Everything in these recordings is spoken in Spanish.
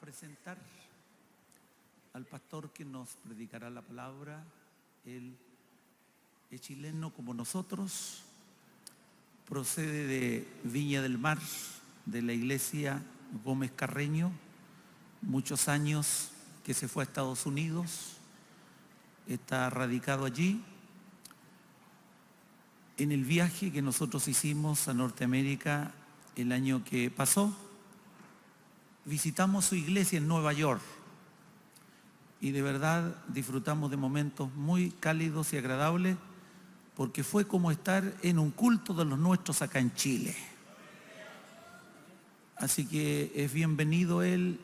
presentar al pastor que nos predicará la palabra. Él es chileno como nosotros, procede de Viña del Mar, de la iglesia Gómez Carreño, muchos años que se fue a Estados Unidos, está radicado allí. En el viaje que nosotros hicimos a Norteamérica el año que pasó, visitamos su iglesia en Nueva York y de verdad disfrutamos de momentos muy cálidos y agradables, porque fue como estar en un culto de los nuestros acá en Chile. Así que es bienvenido él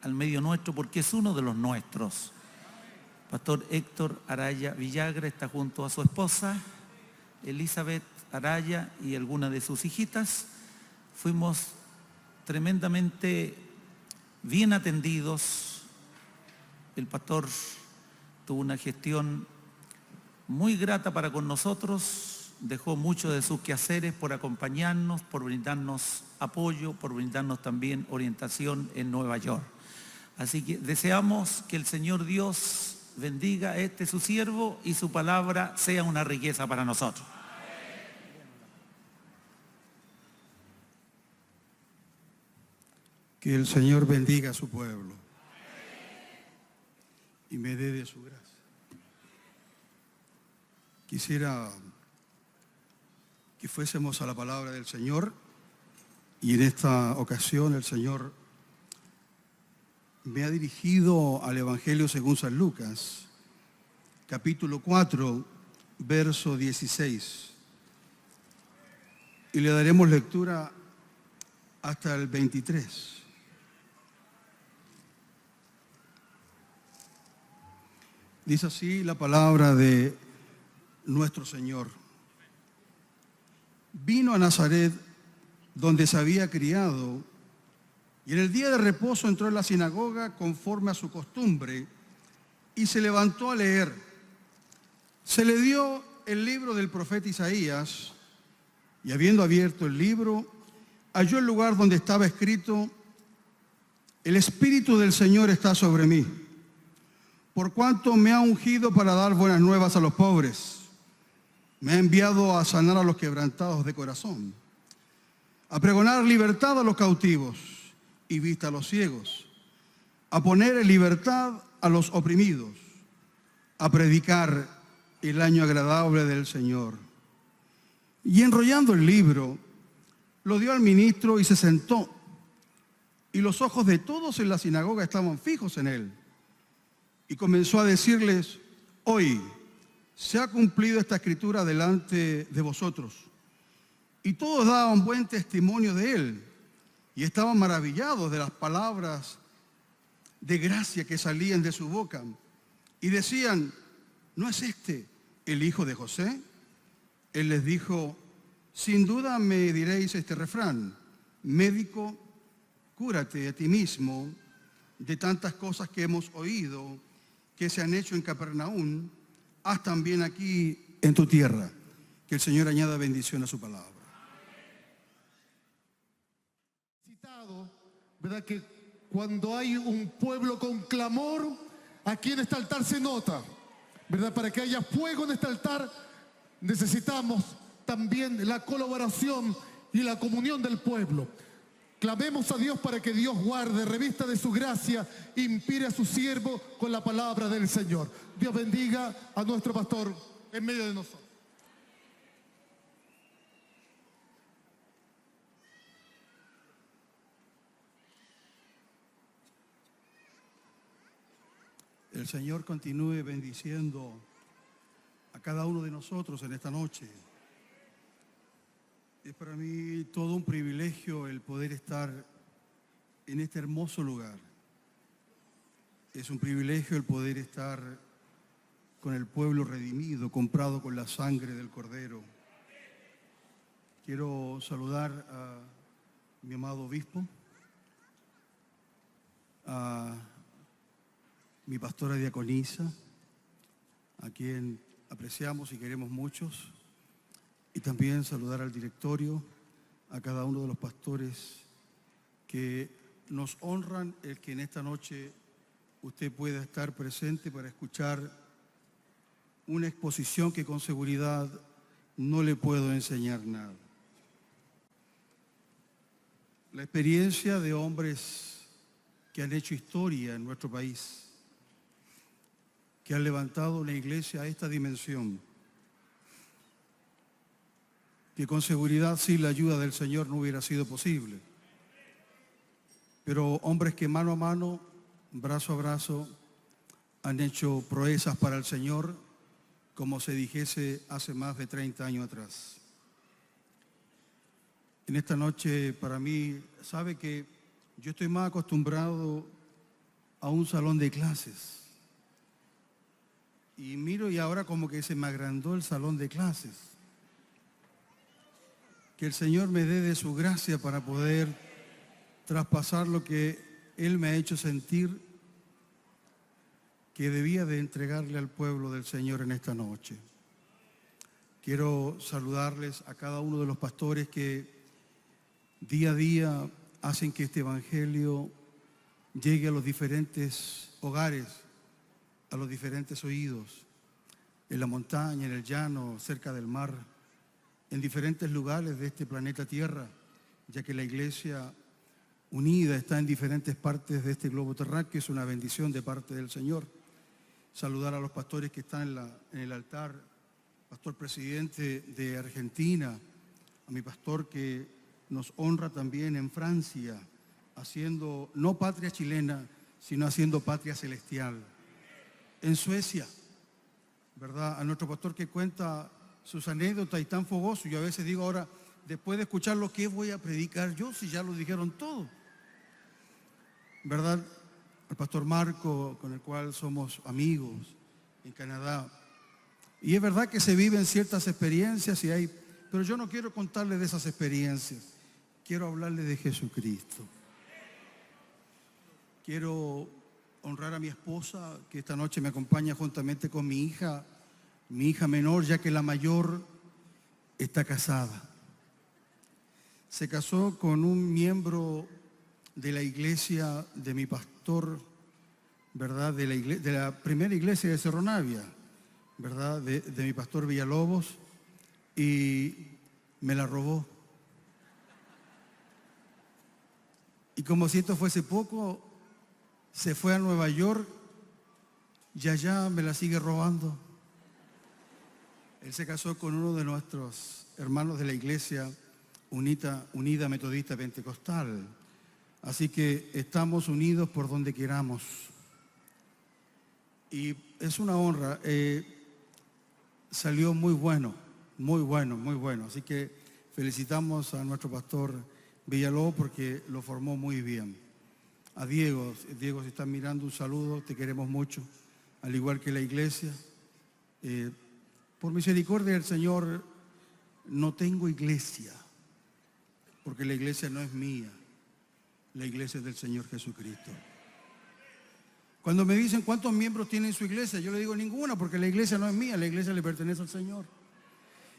al medio nuestro, porque es uno de los nuestros. Pastor Héctor Araya Villagra está junto a su esposa Elizabeth Araya y algunas de sus hijitas. Fuimos tremendamente bien atendidos. El pastor tuvo una gestión muy grata para con nosotros, dejó mucho de sus quehaceres por acompañarnos, por brindarnos apoyo, por brindarnos también orientación en Nueva York. Así que deseamos que el Señor Dios bendiga a este su siervo y su palabra sea una riqueza para nosotros. Que el Señor bendiga a su pueblo y me dé de su gracia. Quisiera que fuésemos a la palabra del Señor, y en esta ocasión el Señor me ha dirigido al Evangelio según San Lucas, capítulo 4, verso 16. Y le daremos lectura hasta el 23. Dice así la palabra de nuestro Señor. Vino a Nazaret, donde se había criado, y en el día de reposo entró en la sinagoga conforme a su costumbre y se levantó a leer. Se le dio el libro del profeta Isaías, y habiendo abierto el libro, halló el lugar donde estaba escrito: el Espíritu del Señor está sobre mí, por cuanto me ha ungido para dar buenas nuevas a los pobres. Me ha enviado a sanar a los quebrantados de corazón, a pregonar libertad a los cautivos y vista a los ciegos, a poner en libertad a los oprimidos, a predicar el año agradable del Señor. Y enrollando el libro, lo dio al ministro y se sentó. Y los ojos de todos en la sinagoga estaban fijos en él. Y comenzó a decirles: hoy se ha cumplido esta escritura delante de vosotros. Y todos daban buen testimonio de él, y estaban maravillados de las palabras de gracia que salían de su boca. Y decían: ¿no es este el hijo de José? Él les dijo: sin duda me diréis este refrán: médico, cúrate a ti mismo de tantas cosas que hemos oído que se han hecho en Capernaum, haz también aquí en tu tierra. Que el Señor añada bendición a su palabra. Citado, ¿verdad? Que cuando hay un pueblo con clamor, aquí en este altar se nota, ¿verdad? Para que haya fuego en este altar necesitamos también la colaboración y la comunión del pueblo. Clamemos a Dios para que Dios guarde, revista de su gracia, inspire a su siervo con la palabra del Señor. Dios bendiga a nuestro pastor en medio de nosotros. El Señor continúe bendiciendo a cada uno de nosotros en esta noche. Es para mí todo un privilegio el poder estar en este hermoso lugar. Es un privilegio el poder estar con el pueblo redimido, comprado con la sangre del Cordero. Quiero saludar a mi amado obispo, a mi pastora diaconisa, a quien apreciamos y queremos muchos, y también saludar al directorio, a cada uno de los pastores que nos honran el que en esta noche usted pueda estar presente para escuchar una exposición que con seguridad no le puedo enseñar nada. La experiencia de hombres que han hecho historia en nuestro país, que han levantado una iglesia a esta dimensión, que con seguridad sin la ayuda del Señor no hubiera sido posible. Pero hombres que mano a mano, brazo a brazo, han hecho proezas para el Señor, como se dijese hace más de 30 años atrás. En esta noche, para mí, sabe que yo estoy más acostumbrado a un salón de clases. Y miro y ahora como que se me agrandó el salón de clases. Que el Señor me dé de su gracia para poder traspasar lo que Él me ha hecho sentir que debía de entregarle al pueblo del Señor en esta noche. Quiero saludarles a cada uno de los pastores que día a día hacen que este evangelio llegue a los diferentes hogares, a los diferentes oídos, en la montaña, en el llano, cerca del mar, en diferentes lugares de este planeta Tierra, ya que la iglesia unida está en diferentes partes de este globo terráqueo, es una bendición de parte del Señor. Saludar a los pastores que están en el altar, pastor presidente de Argentina, a mi pastor que nos honra también en Francia, haciendo no patria chilena, sino haciendo patria celestial. En Suecia, ¿verdad? A nuestro pastor que cuenta sus anécdotas y tan fogoso. Yo a veces digo ahora, después de escucharlo, ¿qué voy a predicar yo si ya lo dijeron todo? ¿Verdad? Al pastor Marco, con el cual somos amigos en Canadá. Y es verdad que se viven ciertas experiencias pero yo no quiero contarles de esas experiencias. Quiero hablarles de Jesucristo. Quiero honrar a mi esposa, que esta noche me acompaña juntamente con mi hija menor, ya que la mayor está casada. Se casó con un miembro de la iglesia de mi pastor, ¿verdad? De la primera iglesia de Cerro Navia, ¿verdad? De mi pastor Villalobos, y me la robó. Y como si esto fuese poco, se fue a Nueva York y allá me la sigue robando. Él se casó con uno de nuestros hermanos de la iglesia unida metodista pentecostal. Así que estamos unidos por donde queramos. Y es una honra. Salió muy bueno. Así que felicitamos a nuestro pastor Villalobos porque lo formó muy bien. A Diego, si estás mirando, un saludo, te queremos mucho, al igual que la iglesia. Por misericordia del Señor, no tengo iglesia, porque la iglesia no es mía, la iglesia es del Señor Jesucristo. Cuando me dicen cuántos miembros tiene su iglesia, yo le digo ninguna, porque la iglesia no es mía, la iglesia le pertenece al Señor.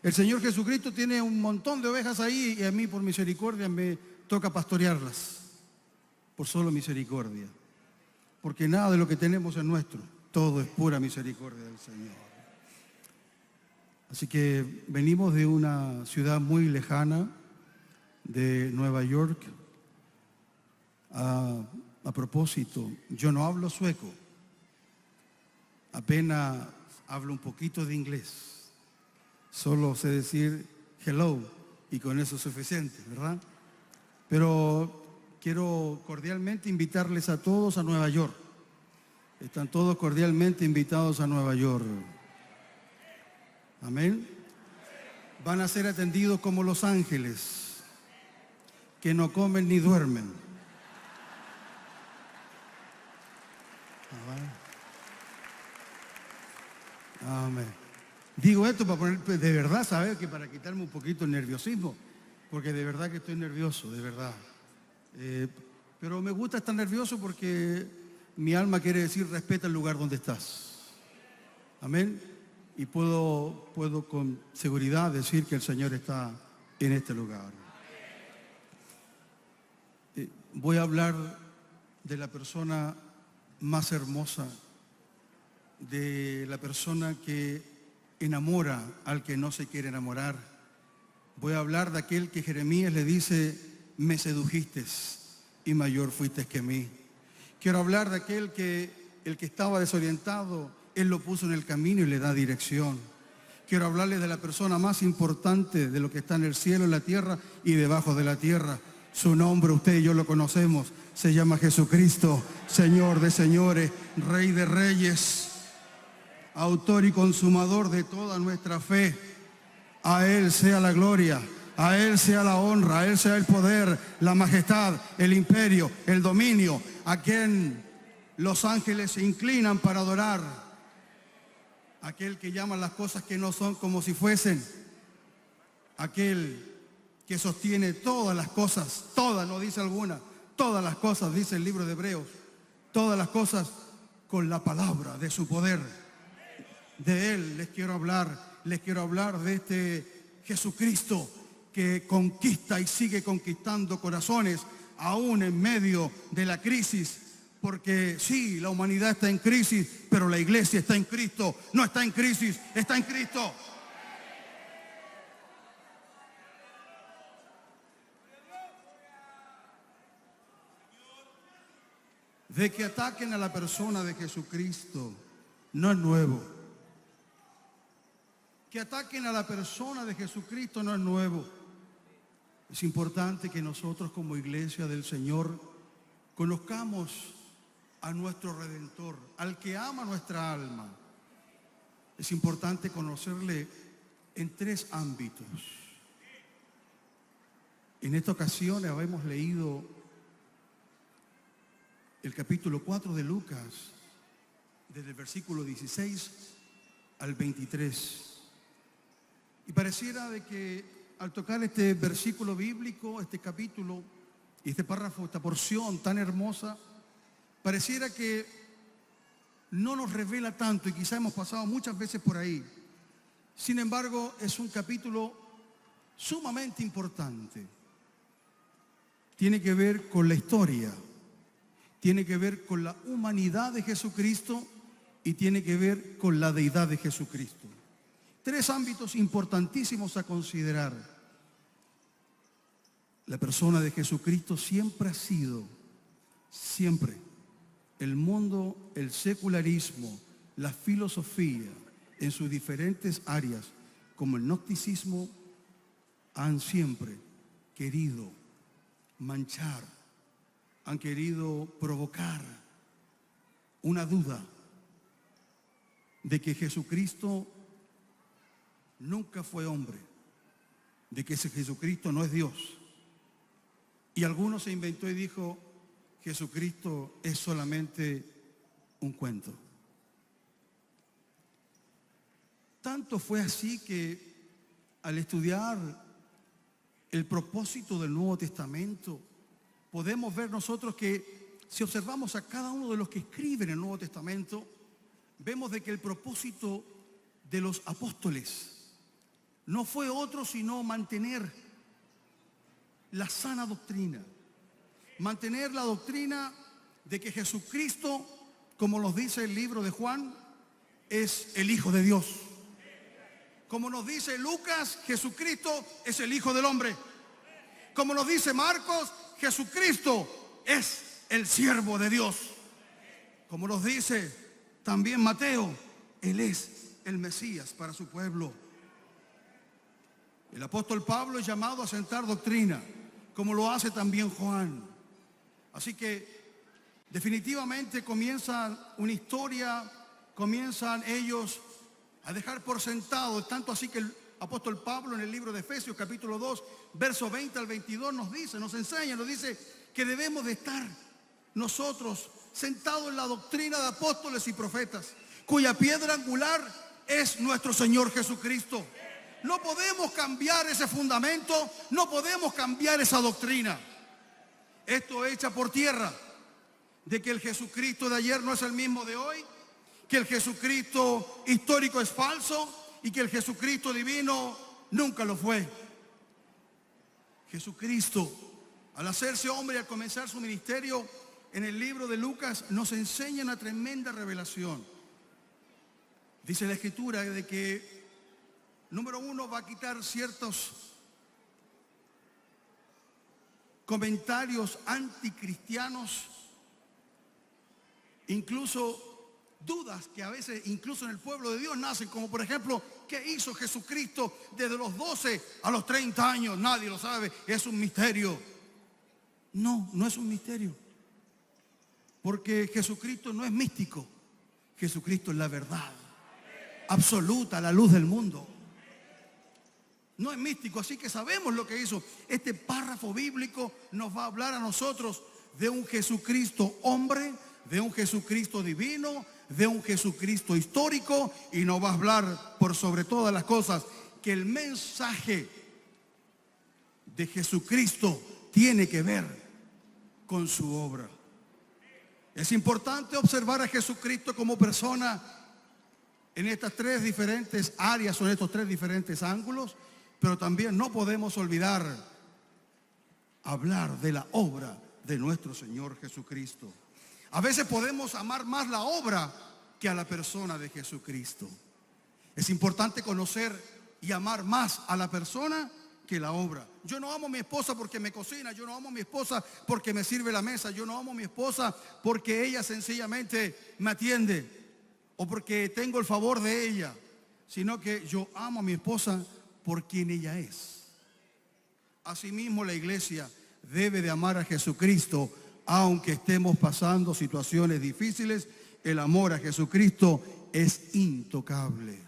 El Señor Jesucristo tiene un montón de ovejas ahí y a mí por misericordia me toca pastorearlas, por solo misericordia. Porque nada de lo que tenemos es nuestro, todo es pura misericordia del Señor. Así que venimos de una ciudad muy lejana, de Nueva York. A propósito, yo no hablo sueco, apenas hablo un poquito de inglés. Solo sé decir hello y con eso es suficiente, ¿verdad? Pero quiero cordialmente invitarles a todos a Nueva York. Están todos cordialmente invitados a Nueva York. Amén. Van a ser atendidos como los ángeles, que no comen ni duermen. Amén. Digo esto para poner, de verdad, saber que para quitarme un poquito el nerviosismo, porque de verdad que estoy nervioso, de verdad. Pero me gusta estar nervioso porque mi alma quiere decir respeta el lugar donde estás. Amén. Y puedo con seguridad decir que el Señor está en este lugar. Voy a hablar de la persona más hermosa, de la persona que enamora al que no se quiere enamorar. Voy a hablar de aquel que Jeremías le dice: me sedujiste y mayor fuiste que mí. Quiero hablar de aquel que el que estaba desorientado, Él lo puso en el camino y le da dirección. Quiero hablarles de la persona más importante de lo que está en el cielo, en la tierra y debajo de la tierra. Su nombre, usted y yo lo conocemos, se llama Jesucristo, Señor de señores, Rey de reyes, autor y consumador de toda nuestra fe. A Él sea la gloria, a Él sea la honra, a Él sea el poder, la majestad, el imperio, el dominio, a quien los ángeles se inclinan para adorar, aquel que llama las cosas que no son como si fuesen, aquel que sostiene todas las cosas, todas, no dice alguna, todas las cosas, dice el libro de Hebreos, todas las cosas con la palabra de su poder. De Él les quiero hablar de este Jesucristo que conquista y sigue conquistando corazones aún en medio de la crisis. Porque sí, la humanidad está en crisis, pero la iglesia está en Cristo, no está en crisis, está en Cristo. De que ataquen a la persona de Jesucristo no es nuevo. Que ataquen a la persona de Jesucristo no es nuevo. Es importante que nosotros como iglesia del Señor conozcamos a nuestro Redentor, al que ama nuestra alma. Es importante conocerle en tres ámbitos. En esta ocasión habíamos leído el capítulo 4 de Lucas, desde el versículo 16 al 23. Y pareciera de que al tocar este versículo bíblico, este capítulo, y este párrafo, esta porción tan hermosa, pareciera que no nos revela tanto y quizá hemos pasado muchas veces por ahí. Sin embargo, es un capítulo sumamente importante. Tiene que ver con la historia, tiene que ver con la humanidad de Jesucristo y tiene que ver con la deidad de Jesucristo. Tres ámbitos importantísimos a considerar. La persona de Jesucristo siempre ha sido, siempre, el mundo, el secularismo, la filosofía, en sus diferentes áreas, como el gnosticismo, han siempre querido manchar, han querido provocar una duda de que Jesucristo nunca fue hombre, de que ese Jesucristo no es Dios. Y alguno se inventó y dijo: Jesucristo es solamente un cuento. Tanto fue así que al estudiar el propósito del Nuevo Testamento, podemos ver nosotros que si observamos a cada uno de los que escriben el Nuevo Testamento, vemos de que el propósito de los apóstoles no fue otro sino mantener la sana doctrina. Mantener la doctrina de que Jesucristo, como nos dice el libro de Juan, es el Hijo de Dios. Como nos dice Lucas, Jesucristo es el Hijo del Hombre. Como nos dice Marcos, Jesucristo es el siervo de Dios. Como nos dice también Mateo, Él es el Mesías para su pueblo. El apóstol Pablo es llamado a sentar doctrina, como lo hace también Juan. Así que definitivamente comienzan una historia, comienzan ellos a dejar por sentado, tanto así que el apóstol Pablo en el libro de Efesios capítulo 2, versos 20 al 22 nos dice, nos enseña, nos dice que debemos de estar nosotros sentados en la doctrina de apóstoles y profetas, cuya piedra angular es nuestro Señor Jesucristo. No podemos cambiar ese fundamento, no podemos cambiar esa doctrina. Esto echa por tierra de que el Jesucristo de ayer no es el mismo de hoy, que el Jesucristo histórico es falso y que el Jesucristo divino nunca lo fue. Jesucristo, al hacerse hombre y al comenzar su ministerio, en el libro de Lucas nos enseña una tremenda revelación. Dice la Escritura de que, número uno, va a quitar ciertos comentarios anticristianos, incluso dudas que a veces incluso en el pueblo de Dios nacen, como por ejemplo, ¿qué hizo Jesucristo desde los 12 a los 30 años? Nadie lo sabe, es un misterio. No, no es un misterio, porque Jesucristo no es místico. Jesucristo es la verdad absoluta, la luz del mundo. No es místico, así que sabemos lo que hizo. Este párrafo bíblico nos va a hablar a nosotros de un Jesucristo hombre, de un Jesucristo divino, de un Jesucristo histórico, y nos va a hablar por sobre todas las cosas que el mensaje de Jesucristo tiene que ver con su obra. Es importante observar a Jesucristo como persona en estas tres diferentes áreas o en estos tres diferentes ángulos, pero también no podemos olvidar hablar de la obra de nuestro Señor Jesucristo. A veces podemos amar más la obra que a la persona de Jesucristo. Es importante conocer y amar más a la persona que la obra. Yo no amo a mi esposa porque me cocina, yo no amo a mi esposa porque me sirve la mesa, yo no amo a mi esposa porque ella sencillamente me atiende o porque tengo el favor de ella, sino que yo amo a mi esposa por quien ella es. Asimismo, la iglesia debe de amar a Jesucristo, aunque estemos pasando situaciones difíciles. El amor a Jesucristo es intocable.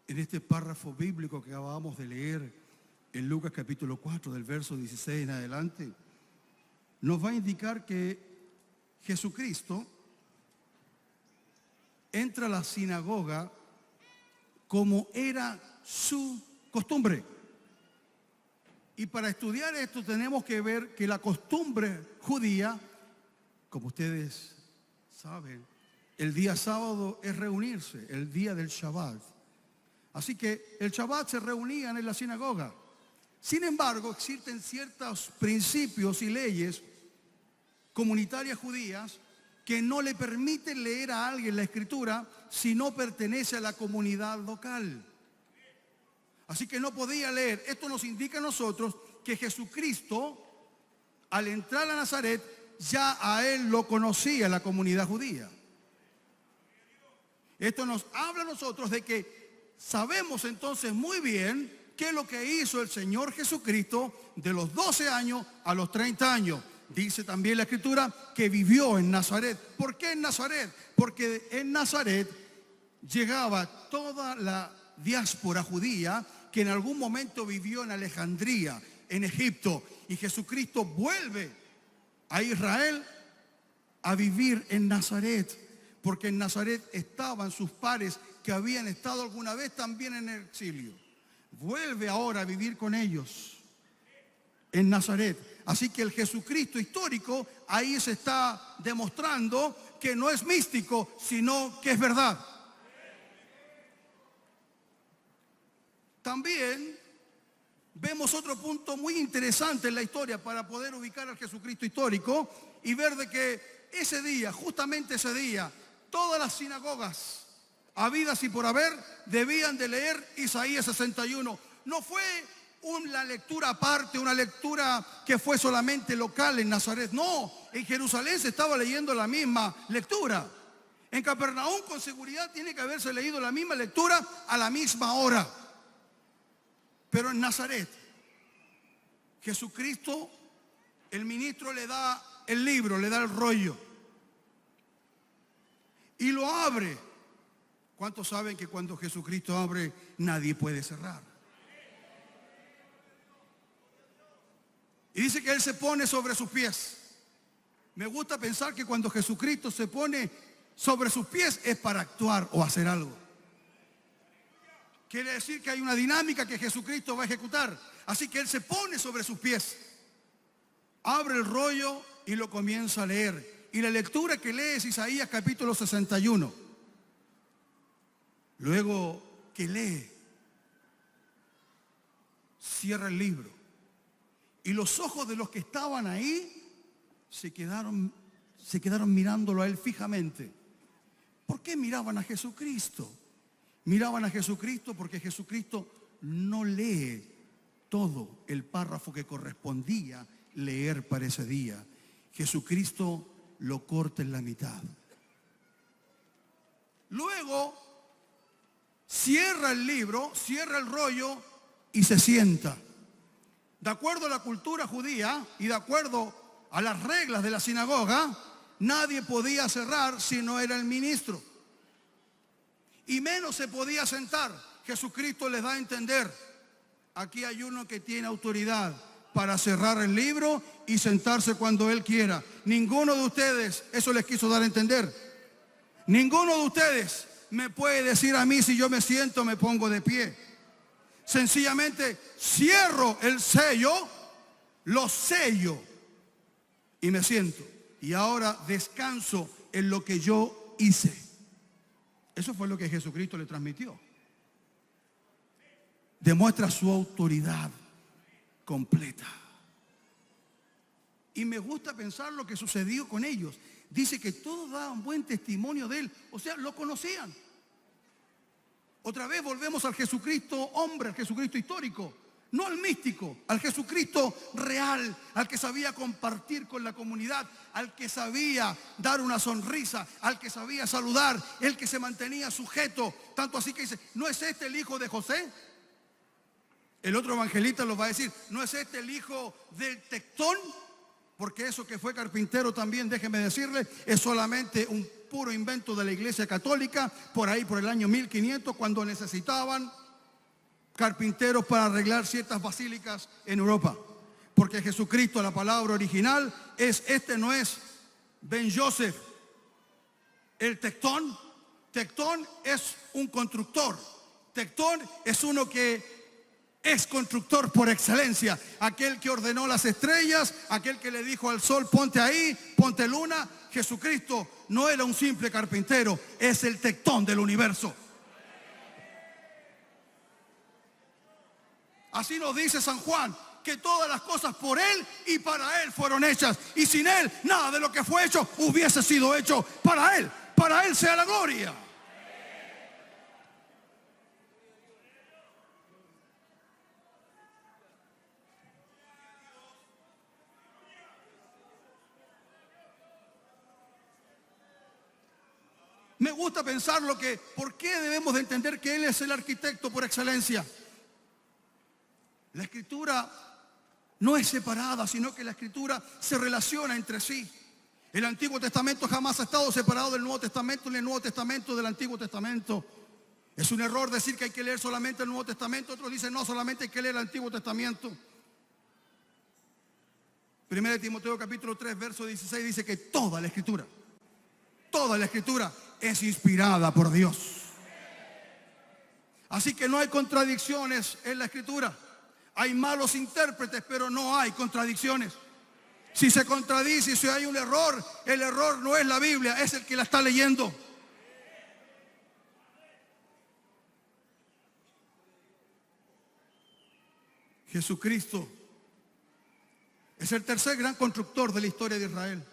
En este párrafo bíblico que acabamos de leer en Lucas capítulo 4, del verso 16 en adelante, nos va a indicar que Jesucristo entra a la sinagoga como era su costumbre. Y para estudiar esto tenemos que ver que la costumbre judía, como ustedes saben, el día sábado es reunirse, el día del Shabbat. Así que el Shabbat se reunían en la sinagoga. Sin embargo, existen ciertos principios y leyes comunitarias judías que no le permiten leer a alguien la escritura si no pertenece a la comunidad local. Así que no podía leer. Esto nos indica a nosotros que Jesucristo, al entrar a Nazaret, ya a él lo conocía la comunidad judía. Esto nos habla a nosotros de que sabemos entonces muy bien qué es lo que hizo el Señor Jesucristo de los 12 años a los 30 años. Dice también la Escritura que vivió en Nazaret. ¿Por qué en Nazaret? Porque en Nazaret llegaba toda la diáspora judía que en algún momento vivió en Alejandría, en Egipto. Y Jesucristo vuelve a Israel a vivir en Nazaret, porque en Nazaret estaban sus pares que habían estado alguna vez también en el exilio. Vuelve ahora a vivir con ellos en Nazaret. Así que el Jesucristo histórico ahí se está demostrando que no es místico, sino que es verdad. También vemos otro punto muy interesante en la historia para poder ubicar al Jesucristo histórico y ver de que ese día, justamente ese día, todas las sinagogas habidas y por haber debían de leer Isaías 61. No fue una lectura aparte, una lectura que fue solamente local en Nazaret. No, en Jerusalén se estaba leyendo la misma lectura. En Capernaum con seguridad tiene que haberse leído la misma lectura a la misma hora. Pero en Nazaret, Jesucristo, el ministro le da el libro, le da el rollo y lo abre. ¿Cuántos saben que cuando Jesucristo abre, nadie puede cerrar? Y dice que Él se pone sobre sus pies. Me gusta pensar que cuando Jesucristo se pone sobre sus pies es para actuar o hacer algo. Quiere decir que hay una dinámica que Jesucristo va a ejecutar. Así que Él se pone sobre sus pies, abre el rollo y lo comienza a leer. Y la lectura que lee es Isaías capítulo 61. Luego que lee, cierra el libro. Y los ojos de los que estaban ahí se quedaron mirándolo a él fijamente. ¿Por qué miraban a Jesucristo? Miraban a Jesucristo porque Jesucristo no lee todo el párrafo que correspondía leer para ese día. Jesucristo lo corta en la mitad. Luego cierra el libro, cierra el rollo y se sienta. De acuerdo a la cultura judía y de acuerdo a las reglas de la sinagoga, nadie podía cerrar si no era el ministro. Y menos se podía sentar. Jesucristo les da a entender: aquí hay uno que tiene autoridad para cerrar el libro y sentarse cuando él quiera. Ninguno de ustedes, eso les quiso dar a entender, ninguno de ustedes me puede decir a mí si yo me siento o me pongo de pie. Sencillamente cierro el sello, lo sello y me siento. Y ahora descanso en lo que yo hice. Eso fue lo que Jesucristo le transmitió. Demuestra su autoridad completa. Y me gusta pensar lo que sucedió con ellos. Dice que todos daban buen testimonio de él. O sea, lo conocían. Otra vez volvemos al Jesucristo hombre, al Jesucristo histórico. No al místico, al Jesucristo real, al que sabía compartir con la comunidad, al que sabía dar una sonrisa, al que sabía saludar, el que se mantenía sujeto. Tanto así que dice: ¿no es este el hijo de José? El otro evangelista los va a decir: ¿no es este el hijo del Tectón? Porque eso que fue carpintero también, déjeme decirle, es solamente un puro invento de la Iglesia Católica, por ahí por el año 1500, cuando necesitaban carpinteros para arreglar ciertas basílicas en Europa. Porque Jesucristo, la palabra original es: este no es Ben Joseph, el Tectón. Tectón es un constructor. Tectón es uno que es constructor por excelencia. Aquel que ordenó las estrellas, aquel que le dijo al sol: ponte ahí, ponte luna. Jesucristo no era un simple carpintero, es el Tectón del universo. Así nos dice San Juan, que todas las cosas por él y para él fueron hechas, y sin él nada de lo que fue hecho hubiese sido hecho para él. Para él sea la gloria. Me gusta pensar ¿por qué debemos de entender que él es el arquitecto por excelencia? La escritura no es separada, sino que la escritura se relaciona entre sí. El Antiguo Testamento jamás ha estado separado del Nuevo Testamento, ni el Nuevo Testamento del Antiguo Testamento. Es un error decir que hay que leer solamente el Nuevo Testamento. Otros dicen: no, solamente hay que leer el Antiguo Testamento. 1 Timoteo capítulo 3, verso 16 dice que toda la escritura es inspirada por Dios. Así que no hay contradicciones en la escritura. Hay malos intérpretes, pero no hay contradicciones. Si se contradice, si hay un error, el error no es la Biblia, es el que la está leyendo. Jesucristo es el tercer gran constructor de la historia de Israel.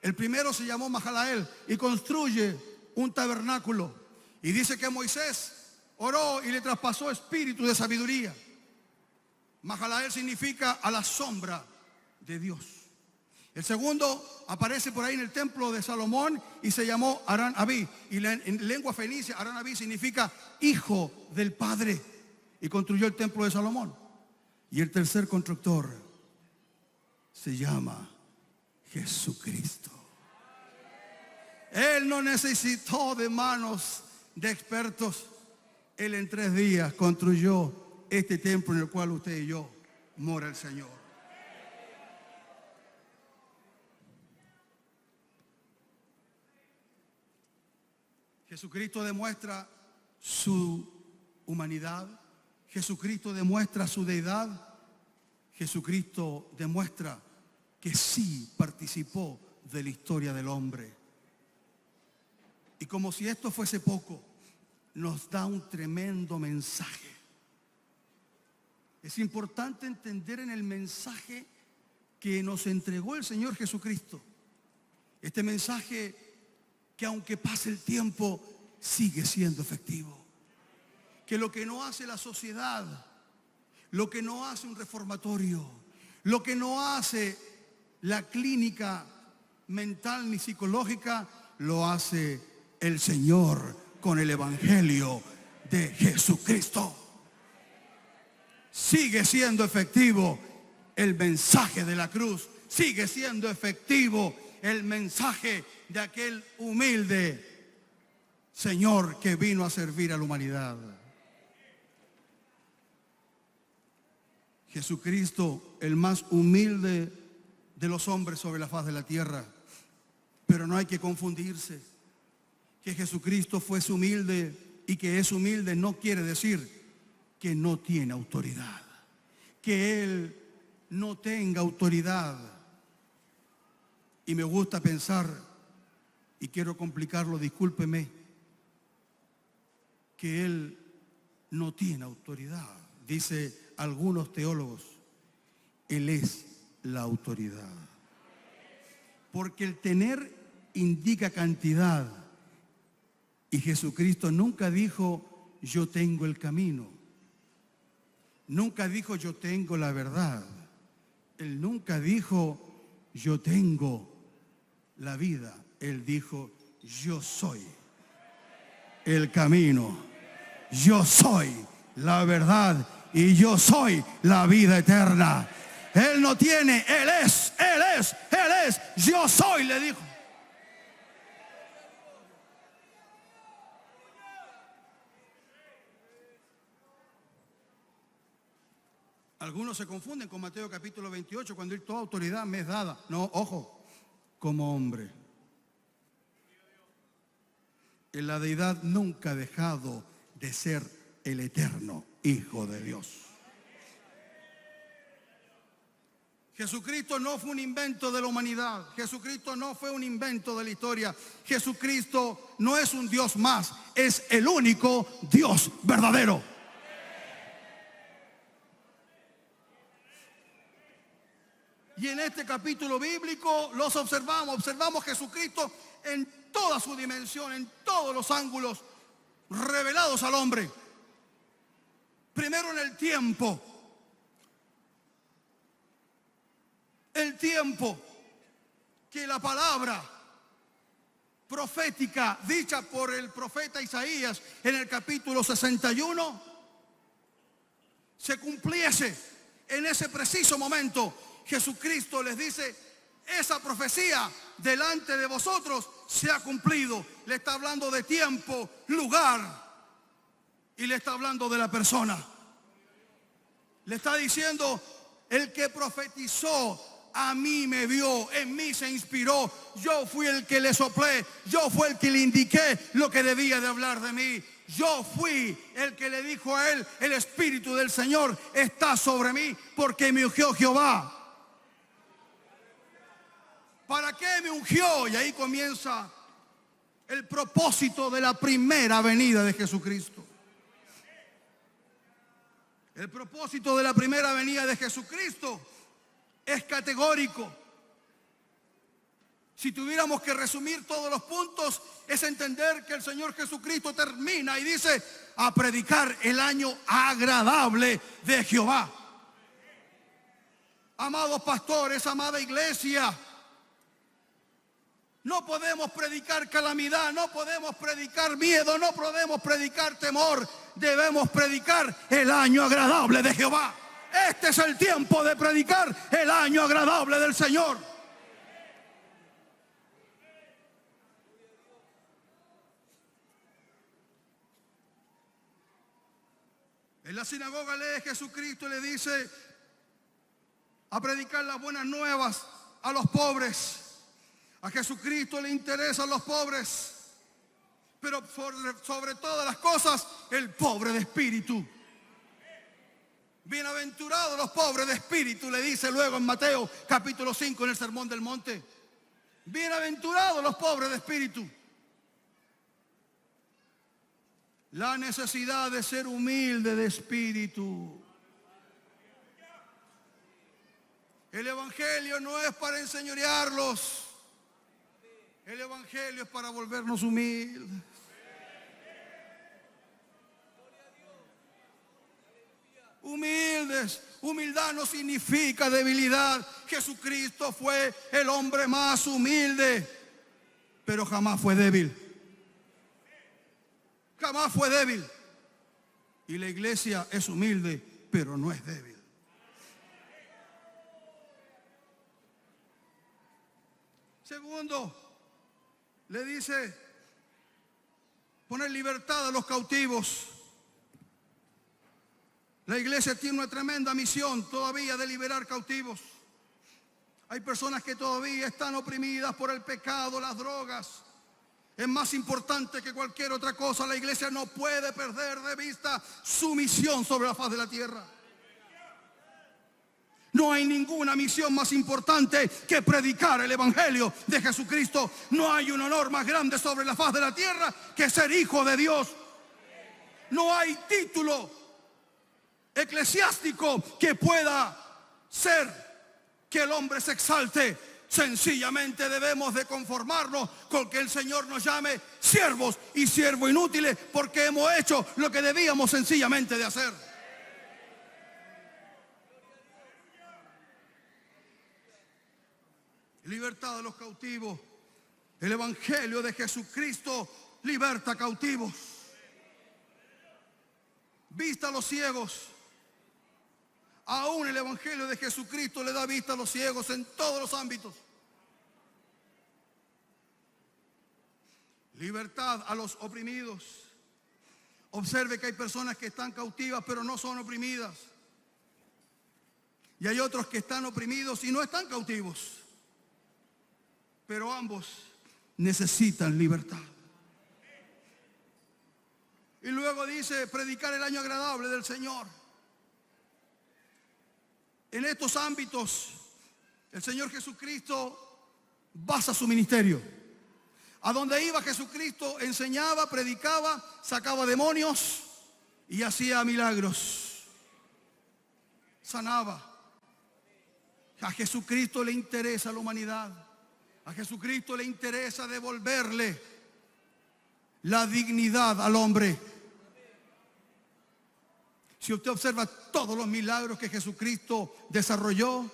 El primero se llamó Mahalael y construye un tabernáculo. Y dice que Moisés oró y le traspasó espíritu de sabiduría. Mahalael significa a la sombra de Dios. El segundo aparece por ahí en el templo de Salomón y se llamó Arán Abí. Y en lengua fenicia, Arán Abí significa hijo del Padre. Y construyó el templo de Salomón. Y el tercer constructor se llama Jesucristo. Él no necesitó de manos de expertos. Él en 3 días construyó este templo en el cual usted y yo mora el Señor. Jesucristo demuestra su humanidad. Jesucristo demuestra su deidad. Jesucristo demuestra que sí participó de la historia del hombre. Y como si esto fuese poco, nos da un tremendo mensaje. Es importante entender en el mensaje que nos entregó el Señor Jesucristo. Este mensaje que aunque pase el tiempo sigue siendo efectivo. Que lo que no hace la sociedad, lo que no hace un reformatorio, lo que no hace la clínica mental ni psicológica, lo hace el Señor con el Evangelio de Jesucristo. Sigue siendo efectivo el mensaje de la cruz. Sigue siendo efectivo el mensaje de aquel humilde Señor que vino a servir a la humanidad. Jesucristo, el más humilde de los hombres sobre la faz de la tierra. Pero no hay que confundirse. Que Jesucristo fuese humilde y que es humilde no quiere decir que no tiene autoridad. Que Él no tenga autoridad. Y me gusta pensar, y quiero complicarlo, discúlpeme, que Él no tiene autoridad. Dice algunos teólogos, Él es la autoridad. Porque el tener indica cantidad. Y Jesucristo nunca dijo, yo tengo el camino. Nunca dijo, yo tengo la verdad. Él nunca dijo, yo tengo la vida. Él dijo, yo soy el camino. Yo soy la verdad y yo soy la vida eterna. Él no tiene, Él es, yo soy, le dijo. Algunos se confunden con Mateo capítulo 28 cuando dice, toda autoridad me es dada. No, ojo, como hombre. En la deidad nunca ha dejado de ser el eterno Hijo de Dios. Jesucristo no fue un invento de la humanidad. Jesucristo no fue un invento de la historia. Jesucristo no es un Dios más, es el único Dios verdadero. Y en este capítulo bíblico los observamos Jesucristo en toda su dimensión, en todos los ángulos revelados al hombre. Primero en el tiempo que la palabra profética dicha por el profeta Isaías en el capítulo 61 se cumpliese en ese preciso momento. Jesucristo les dice, esa profecía delante de vosotros se ha cumplido. Le está hablando de tiempo, lugar, y le está hablando de la persona. Le está diciendo, el que profetizó a mí me vio, en mí se inspiró. Yo fui el que le soplé, yo fui el que le indiqué lo que debía de hablar de mí. Yo fui el que le dijo a él, el Espíritu del Señor está sobre mí porque me ungió Jehová. ¿Para qué me ungió? Y ahí comienza el propósito de la primera venida de Jesucristo. El propósito de la primera venida de Jesucristo es categórico. Si tuviéramos que resumir todos los puntos, es entender que el Señor Jesucristo termina y dice, a predicar el año agradable de Jehová. Amados pastores, amada iglesia, no podemos predicar calamidad, no podemos predicar miedo, no podemos predicar temor. Debemos predicar el año agradable de Jehová. Este es el tiempo de predicar el año agradable del Señor. En la sinagoga lee Jesucristo y le dice a predicar las buenas nuevas a los pobres. A Jesucristo le interesan los pobres, pero sobre todas las cosas, el pobre de espíritu. Bienaventurados los pobres de espíritu, le dice luego en Mateo capítulo 5 en el Sermón del Monte. Bienaventurados los pobres de espíritu. La necesidad de ser humilde de espíritu. El evangelio no es para enseñorearlos. El evangelio es para volvernos humildes. Humildes. Humildad no significa debilidad. Jesucristo fue el hombre más humilde, pero jamás fue débil. Jamás fue débil. Y la iglesia es humilde, pero no es débil. Segundo, le dice poner libertad a los cautivos. La iglesia tiene una tremenda misión todavía de liberar cautivos. Hay personas que todavía están oprimidas por el pecado, las drogas. Es más importante que cualquier otra cosa. La iglesia no puede perder de vista su misión sobre la faz de la tierra. No hay ninguna misión más importante que predicar el evangelio de Jesucristo. No hay un honor más grande sobre la faz de la tierra que ser hijo de Dios. No hay título eclesiástico que pueda ser que el hombre se exalte. Sencillamente debemos de conformarnos con que el Señor nos llame siervos y siervos inútiles, porque hemos hecho lo que debíamos sencillamente de hacer. Libertad de los cautivos. El evangelio de Jesucristo liberta cautivos. Vista a los ciegos. Aún el evangelio de Jesucristo le da vista a los ciegos en todos los ámbitos. Libertad a los oprimidos. Observe que hay personas que están cautivas pero no son oprimidas. Y hay otros que están oprimidos y no están cautivos. Pero ambos necesitan libertad. Y luego dice predicar el año agradable del Señor. En estos ámbitos, el Señor Jesucristo basa su ministerio. A donde iba Jesucristo enseñaba, predicaba, sacaba demonios y hacía milagros. Sanaba. A Jesucristo le interesa la humanidad. A Jesucristo le interesa devolverle la dignidad al hombre. Si usted observa todos los milagros que Jesucristo desarrolló,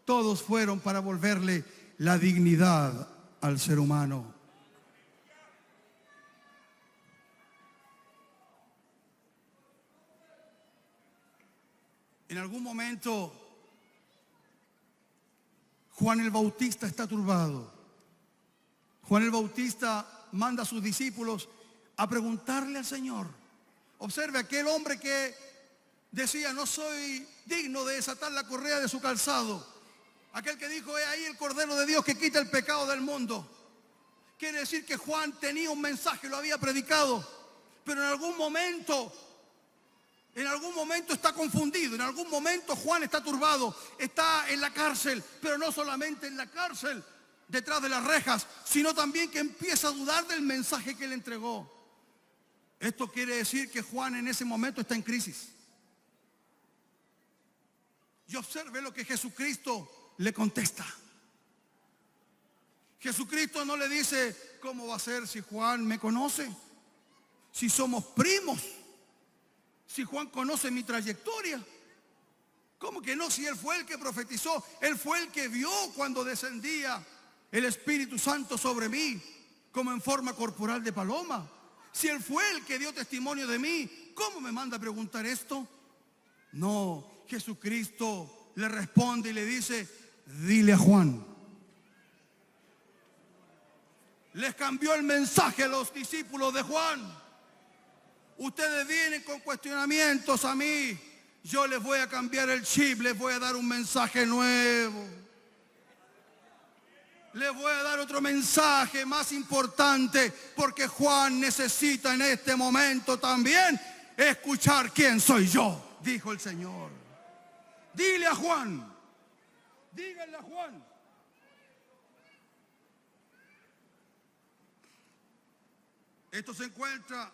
todos fueron para volverle la dignidad al ser humano. En algún momento, Juan el Bautista está turbado. Juan el Bautista manda a sus discípulos a preguntarle al Señor. Observe aquel hombre que decía, no soy digno de desatar la correa de su calzado. Aquel que dijo, he ahí el Cordero de Dios que quita el pecado del mundo. Quiere decir que Juan tenía un mensaje, lo había predicado, pero en algún momento está confundido, en algún momento Juan está turbado, está en la cárcel, pero no solamente en la cárcel, detrás de las rejas, sino también que empieza a dudar del mensaje que le entregó. Esto quiere decir que Juan en ese momento está en crisis. Y observe lo que Jesucristo le contesta. Jesucristo no le dice, ¿cómo va a ser si Juan me conoce? Si somos primos. Si Juan conoce mi trayectoria. ¿Cómo que no? Si él fue el que profetizó. Él fue el que vio cuando descendía el Espíritu Santo sobre mí, como en forma corporal de paloma. Si él fue el que dio testimonio de mí, ¿cómo me manda a preguntar esto? No, Jesucristo le responde y le dice, dile a Juan. Les cambió el mensaje a los discípulos de Juan. Ustedes vienen con cuestionamientos a mí. Yo les voy a cambiar el chip, les voy a dar un mensaje nuevo. Les voy a dar otro mensaje más importante, porque Juan necesita en este momento también escuchar quién soy yo, dijo el Señor. Dile a Juan, díganle a Juan. Esto se encuentra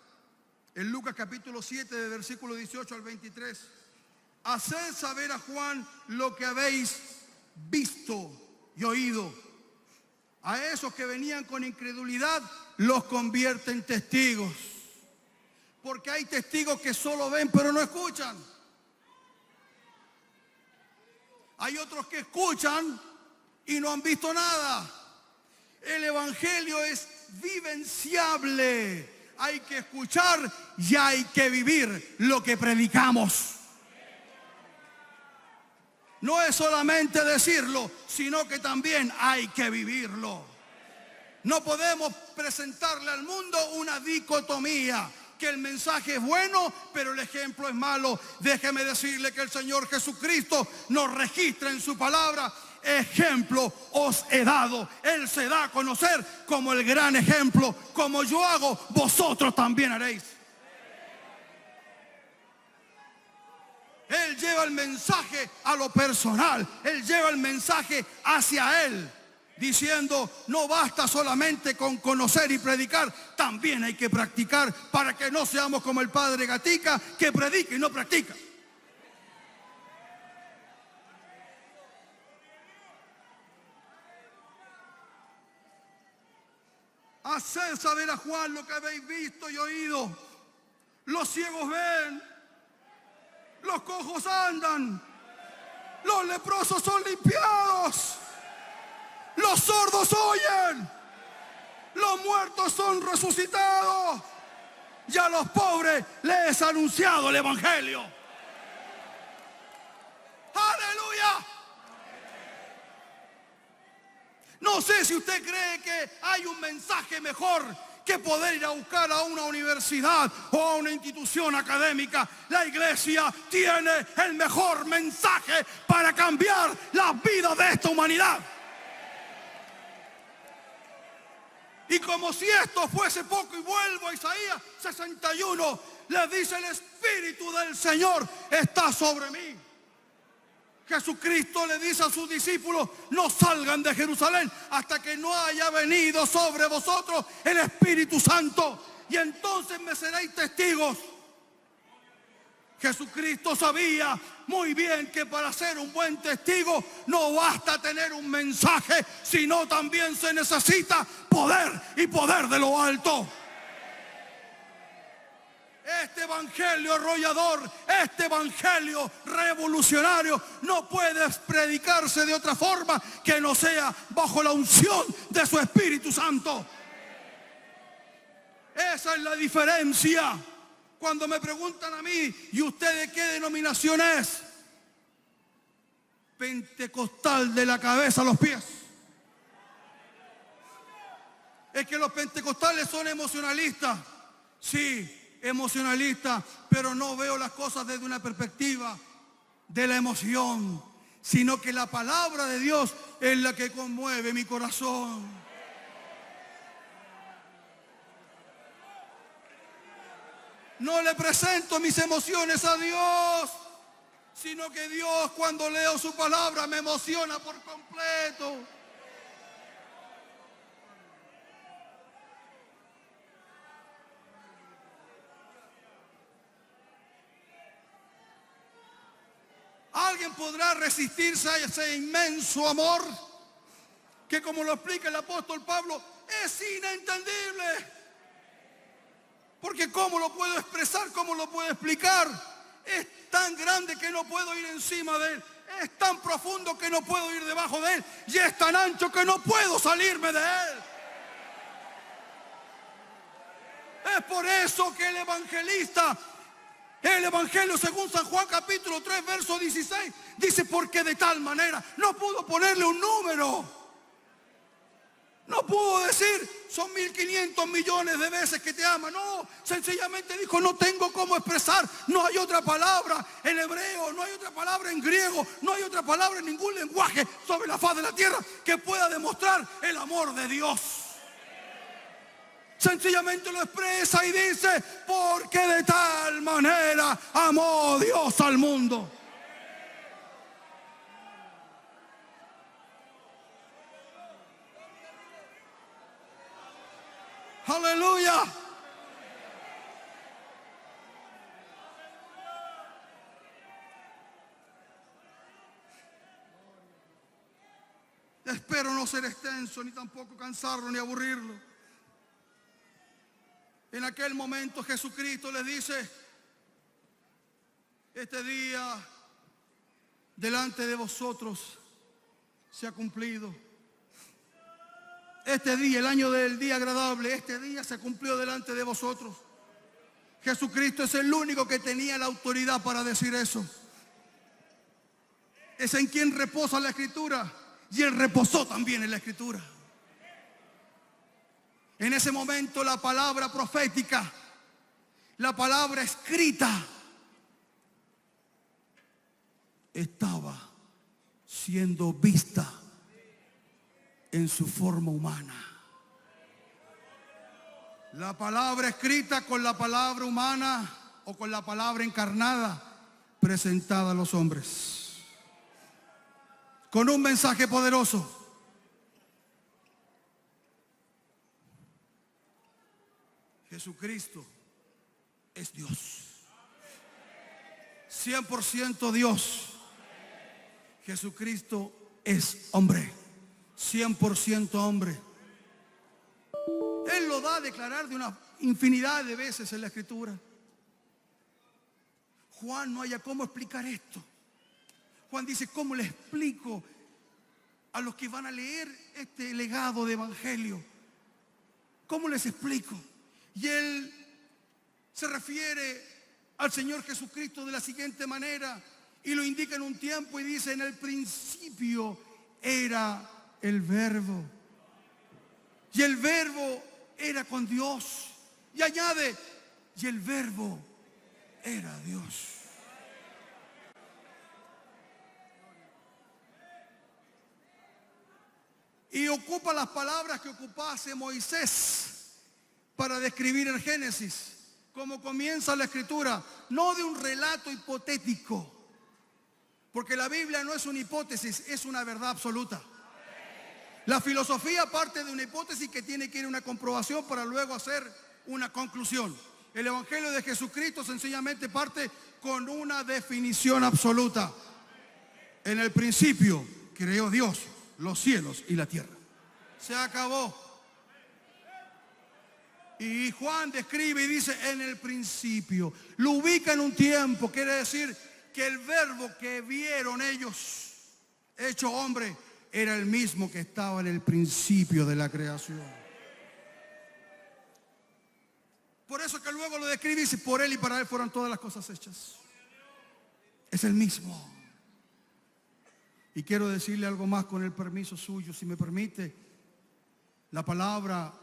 en Lucas capítulo 7, de versículo 18 al 23. Haced saber a Juan lo que habéis visto y oído. A esos que venían con incredulidad los convierte en testigos. Porque hay testigos que solo ven pero no escuchan. Hay otros que escuchan y no han visto nada. El evangelio es vivenciable. Hay que escuchar y hay que vivir lo que predicamos. No es solamente decirlo, sino que también hay que vivirlo. No podemos presentarle al mundo una dicotomía, que el mensaje es bueno, pero el ejemplo es malo. Déjeme decirle que el Señor Jesucristo nos registra en su palabra: ejemplo os he dado. Él se da a conocer como el gran ejemplo. Como yo hago, vosotros también haréis. Él lleva el mensaje a lo personal. Él lleva el mensaje hacia Él, diciendo: no basta solamente con conocer y predicar, también hay que practicar, para que no seamos como el padre Gatica, que predica y no practica. Haced saber a Juan lo que habéis visto y oído. Los ciegos ven, los cojos andan, los leprosos son limpiados, los sordos oyen, los muertos son resucitados, y a los pobres les es anunciado el evangelio. ¡Aleluya! No sé si usted cree que hay un mensaje mejor que poder ir a buscar a una universidad o a una institución académica. La iglesia tiene el mejor mensaje para cambiar la vida de esta humanidad. Y como si esto fuese poco, y vuelvo a Isaías 61, le dice: el Espíritu del Señor está sobre mí. Jesucristo le dice a sus discípulos: no salgan de Jerusalén hasta que no haya venido sobre vosotros el Espíritu Santo, y entonces me seréis testigos. Jesucristo sabía muy bien que para ser un buen testigo no basta tener un mensaje, sino también se necesita poder, y poder de lo alto. Este evangelio arrollador, este evangelio revolucionario no puede predicarse de otra forma que no sea bajo la unción de su Espíritu Santo. Esa es la diferencia. Cuando me preguntan a mí: ¿y usted de qué denominación es? Pentecostal de la cabeza a los pies. Es que los pentecostales son emocionalistas. Sí, emocionalista, pero no veo las cosas desde una perspectiva de la emoción, sino que la palabra de Dios es la que conmueve mi corazón. No le presento mis emociones a Dios, sino que Dios, cuando leo su palabra, me emociona por completo. ¿Alguien podrá resistirse a ese inmenso amor que, como lo explica el apóstol Pablo, es inentendible? Porque ¿cómo lo puedo expresar? ¿Cómo lo puedo explicar? Es tan grande que no puedo ir encima de él. Es tan profundo que no puedo ir debajo de él. Y es tan ancho que no puedo salirme de él. Es por eso que el Evangelio según San Juan capítulo 3 verso 16 dice: porque de tal manera, no pudo ponerle un número. No pudo decir: son 1.500 millones de veces que te ama. No, sencillamente dijo: no tengo cómo expresar. No hay otra palabra en hebreo, no hay otra palabra en griego, no hay otra palabra en ningún lenguaje sobre la faz de la tierra que pueda demostrar el amor de Dios. Sencillamente lo expresa y dice: porque de tal manera amó Dios al mundo. Aleluya. Espero no ser extenso, ni tampoco cansarlo, ni aburrirlo. En aquel momento Jesucristo les dice: este día delante de vosotros se ha cumplido. Este día, el año del día agradable, este día se cumplió delante de vosotros. Jesucristo es el único que tenía la autoridad para decir eso. Es en quien reposa la Escritura, y Él reposó también en la Escritura. En ese momento la palabra profética, la palabra escrita, estaba siendo vista en su forma humana. La palabra escrita con la palabra humana o con la palabra encarnada presentada a los hombres, con un mensaje poderoso. Jesucristo es Dios, 100% Dios. Jesucristo es hombre, 100% hombre. Él lo da a declarar de una infinidad de veces en la Escritura. Juan no haya cómo explicar esto. Juan dice: ¿cómo le explico a los que van a leer este legado de evangelio? ¿Cómo les explico? Y él se refiere al Señor Jesucristo de la siguiente manera, y lo indica en un tiempo y dice: en el principio era el Verbo, y el Verbo era con Dios. Y añade: y el Verbo era Dios. Y ocupa las palabras que ocupase Moisés para describir el Génesis, como comienza la Escritura, no de un relato hipotético, porque la Biblia no es una hipótesis, es una verdad absoluta. La filosofía parte de una hipótesis que tiene que ir a una comprobación para luego hacer una conclusión. El Evangelio de Jesucristo sencillamente parte con una definición absoluta. En el principio creó Dios los cielos y la tierra. Se acabó. Y Juan describe y dice: en el principio. Lo ubica en un tiempo, quiere decir que el verbo que vieron ellos, hecho hombre, era el mismo que estaba en el principio de la creación. Por eso que luego lo describe y dice: por él y para él fueron todas las cosas hechas. Es el mismo. Y quiero decirle algo más con el permiso suyo, si me permite. La palabra,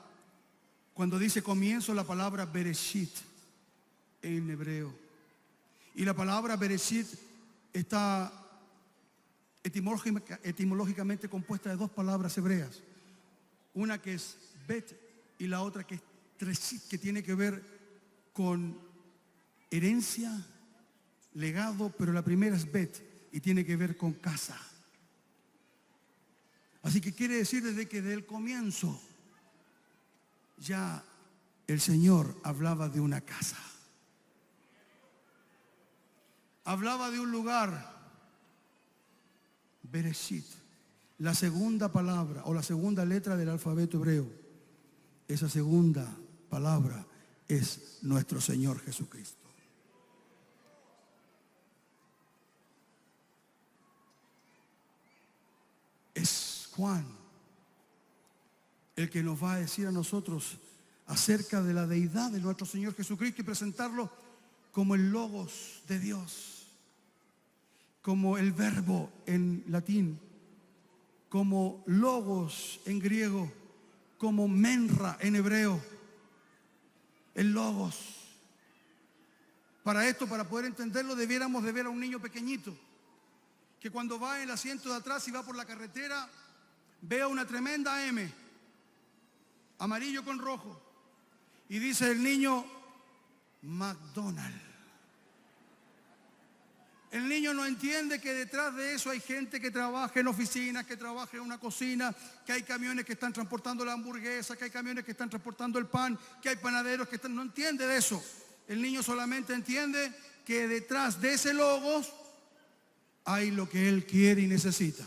cuando dice comienzo, la palabra Bereshit en hebreo. Y la palabra Bereshit está etimológicamente compuesta de dos palabras hebreas. Una que es Bet y la otra que es Treshit, que tiene que ver con herencia, legado, pero la primera es Bet y tiene que ver con casa. Así que quiere decir desde que del comienzo ya el Señor hablaba de una casa. Hablaba de un lugar, Bereshit, la segunda palabra o la segunda letra del alfabeto hebreo. Esa segunda palabra es nuestro Señor Jesucristo. Es Juan el que nos va a decir a nosotros acerca de la deidad de nuestro Señor Jesucristo y presentarlo como el Logos de Dios, como el Verbo en latín, como Logos en griego, como Menra en hebreo, el Logos. Para esto, para poder entenderlo, debiéramos de ver a un niño pequeñito que cuando va en el asiento de atrás y va por la carretera, vea una tremenda M, amarillo con rojo, y dice el niño: McDonald's. El niño no entiende que detrás de eso hay gente que trabaja en oficinas, que trabaja en una cocina, que hay camiones que están transportando la hamburguesa, que hay camiones que están transportando el pan, que hay panaderos que están... No entiende de eso. El niño solamente entiende que detrás de ese logo hay lo que él quiere y necesita.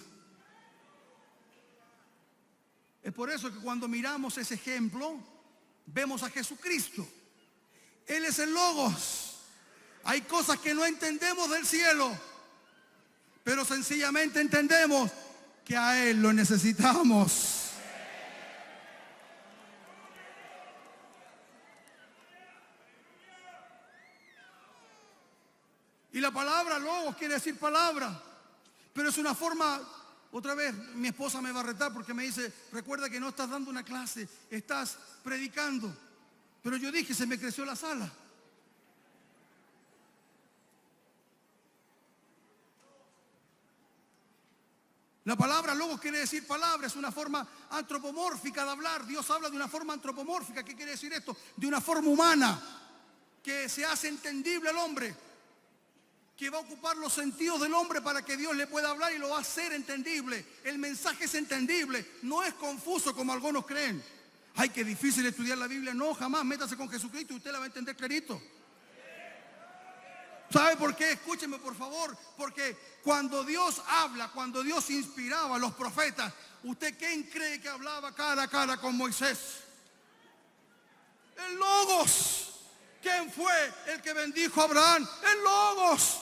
Es por eso que cuando miramos ese ejemplo, vemos a Jesucristo. Él es el Logos. Hay cosas que no entendemos del cielo, pero sencillamente entendemos que a Él lo necesitamos. Y la palabra Logos quiere decir palabra, pero es una forma, otra vez mi esposa me va a retar porque me dice, recuerda que no estás dando una clase, estás predicando. Pero yo dije, se me creció la sala. La palabra Logos quiere decir palabra, es una forma antropomórfica de hablar. Dios habla de una forma antropomórfica. ¿Qué quiere decir esto? De una forma humana, que se hace entendible al hombre, que va a ocupar los sentidos del hombre para que Dios le pueda hablar y lo va a hacer entendible. El mensaje es entendible, no es confuso como algunos creen. Ay, qué difícil estudiar la Biblia. No, jamás, métase con Jesucristo y usted la va a entender clarito. ¿Sabe por qué? Escúcheme por favor. Porque cuando Dios habla, cuando Dios inspiraba a los profetas, ¿usted quién cree que hablaba cara a cara con Moisés? El Logos. ¿Quién fue el que bendijo a Abraham? El Logos.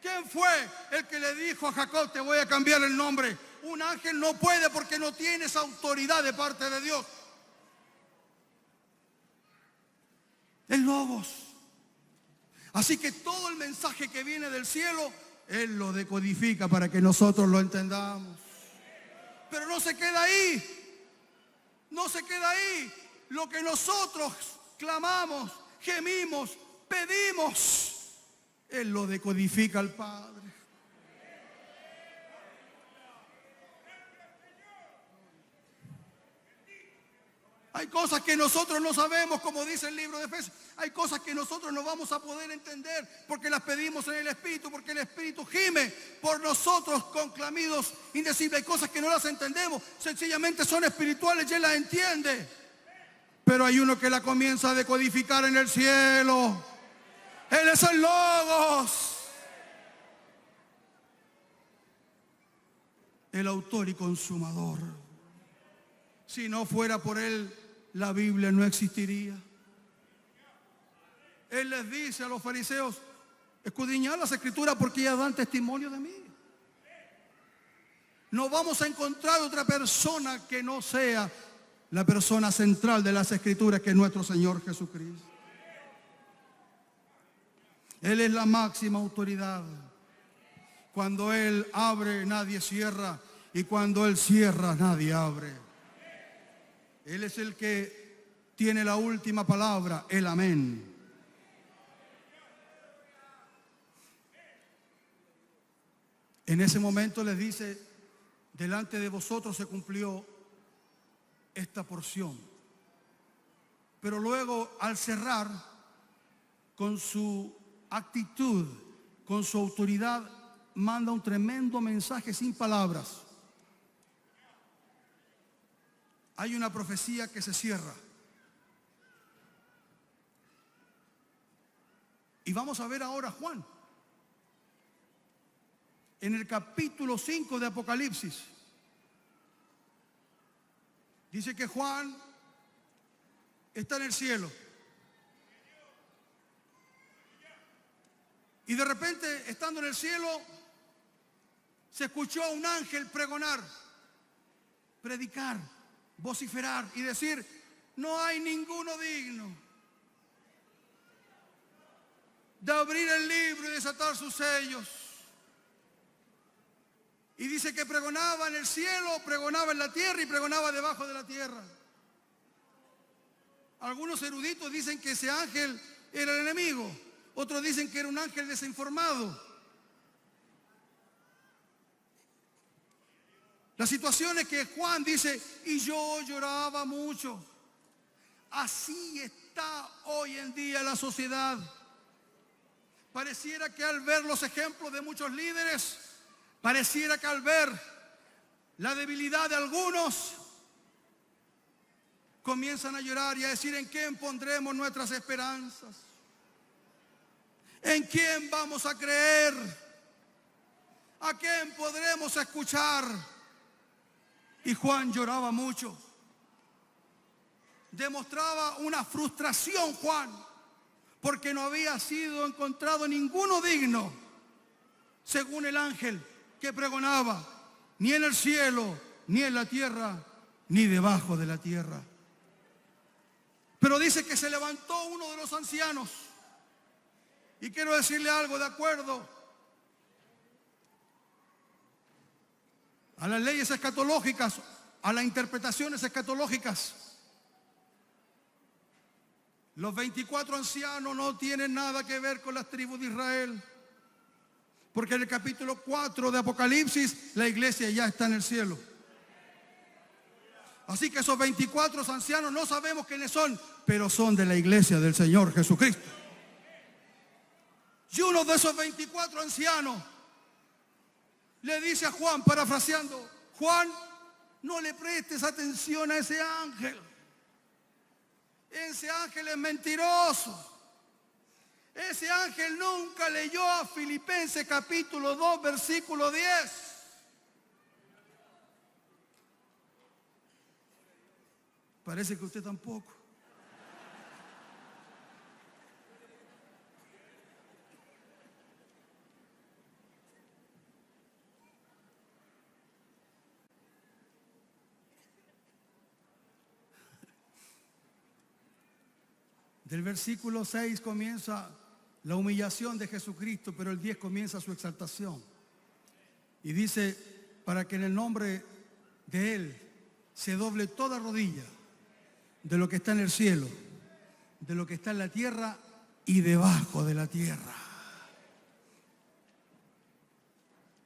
¿Quién fue el que le dijo a Jacob, te voy a cambiar el nombre? Un ángel no puede porque no tiene esa autoridad de parte de Dios. El Logos. Así que todo el mensaje que viene del cielo, Él lo decodifica para que nosotros lo entendamos. Pero no se queda ahí. No se queda ahí. Lo que nosotros clamamos, gemimos, pedimos, Él lo decodifica al Padre. Hay cosas que nosotros no sabemos, como dice el libro de Efesios. Hay cosas que nosotros no vamos a poder entender porque las pedimos en el Espíritu, porque el Espíritu gime por nosotros con clamidos indecibles. Hay cosas que no las entendemos, sencillamente son espirituales y Él las entiende. Pero hay uno que la comienza a decodificar en el cielo. Él es el Logos. El autor y consumador. Si no fuera por Él, la Biblia no existiría. Él les dice a los fariseos, escudriñad las Escrituras porque ellas dan testimonio de mí. No vamos a encontrar otra persona que no sea la persona central de las Escrituras, que es nuestro Señor Jesucristo. Él es la máxima autoridad. Cuando Él abre, nadie cierra. Y cuando Él cierra, nadie abre. Él es el que tiene la última palabra, el amén. En ese momento les dice, delante de vosotros se cumplió esta porción. Pero luego, al cerrar, con su actitud, con su autoridad, manda un tremendo mensaje sin palabras. Hay una profecía que se cierra. Y vamos a ver ahora Juan. En el capítulo 5 de Apocalipsis. Dice que Juan está en el cielo. Y de repente, estando en el cielo, se escuchó a un ángel pregonar, predicar, vociferar y decir, no hay ninguno digno de abrir el libro y desatar sus sellos. Y dice que pregonaba en el cielo, pregonaba en la tierra y pregonaba debajo de la tierra. Algunos eruditos dicen que ese ángel era el enemigo. Otros dicen que era un ángel desinformado. La situación es que Juan dice, y yo lloraba mucho. Así está hoy en día la sociedad. Pareciera que al ver los ejemplos de muchos líderes, pareciera que al ver la debilidad de algunos, comienzan a llorar y a decir, ¿en quién pondremos nuestras esperanzas? ¿En quién vamos a creer? ¿A quién podremos escuchar? Y Juan lloraba mucho. Demostraba una frustración Juan, porque no había sido encontrado ninguno digno, según el ángel que pregonaba, ni en el cielo, ni en la tierra, ni debajo de la tierra. Pero dice que se levantó uno de los ancianos. Y quiero decirle algo, de acuerdo a las leyes escatológicas, a las interpretaciones escatológicas, los 24 ancianos no tienen nada que ver con las tribus de Israel, porque en el capítulo 4 de Apocalipsis la iglesia ya está en el cielo. Así que esos 24 ancianos no sabemos quiénes son, pero son de la iglesia del Señor Jesucristo. Y uno de esos 24 ancianos le dice a Juan, parafraseando: Juan, no le prestes atención a ese ángel. Ese ángel es mentiroso. Ese ángel nunca leyó a Filipenses capítulo 2, versículo 10. Parece que usted tampoco. Del versículo 6 comienza la humillación de Jesucristo, pero el 10 comienza su exaltación. Y dice, para que en el nombre de Él se doble toda rodilla, de lo que está en el cielo, de lo que está en la tierra y debajo de la tierra.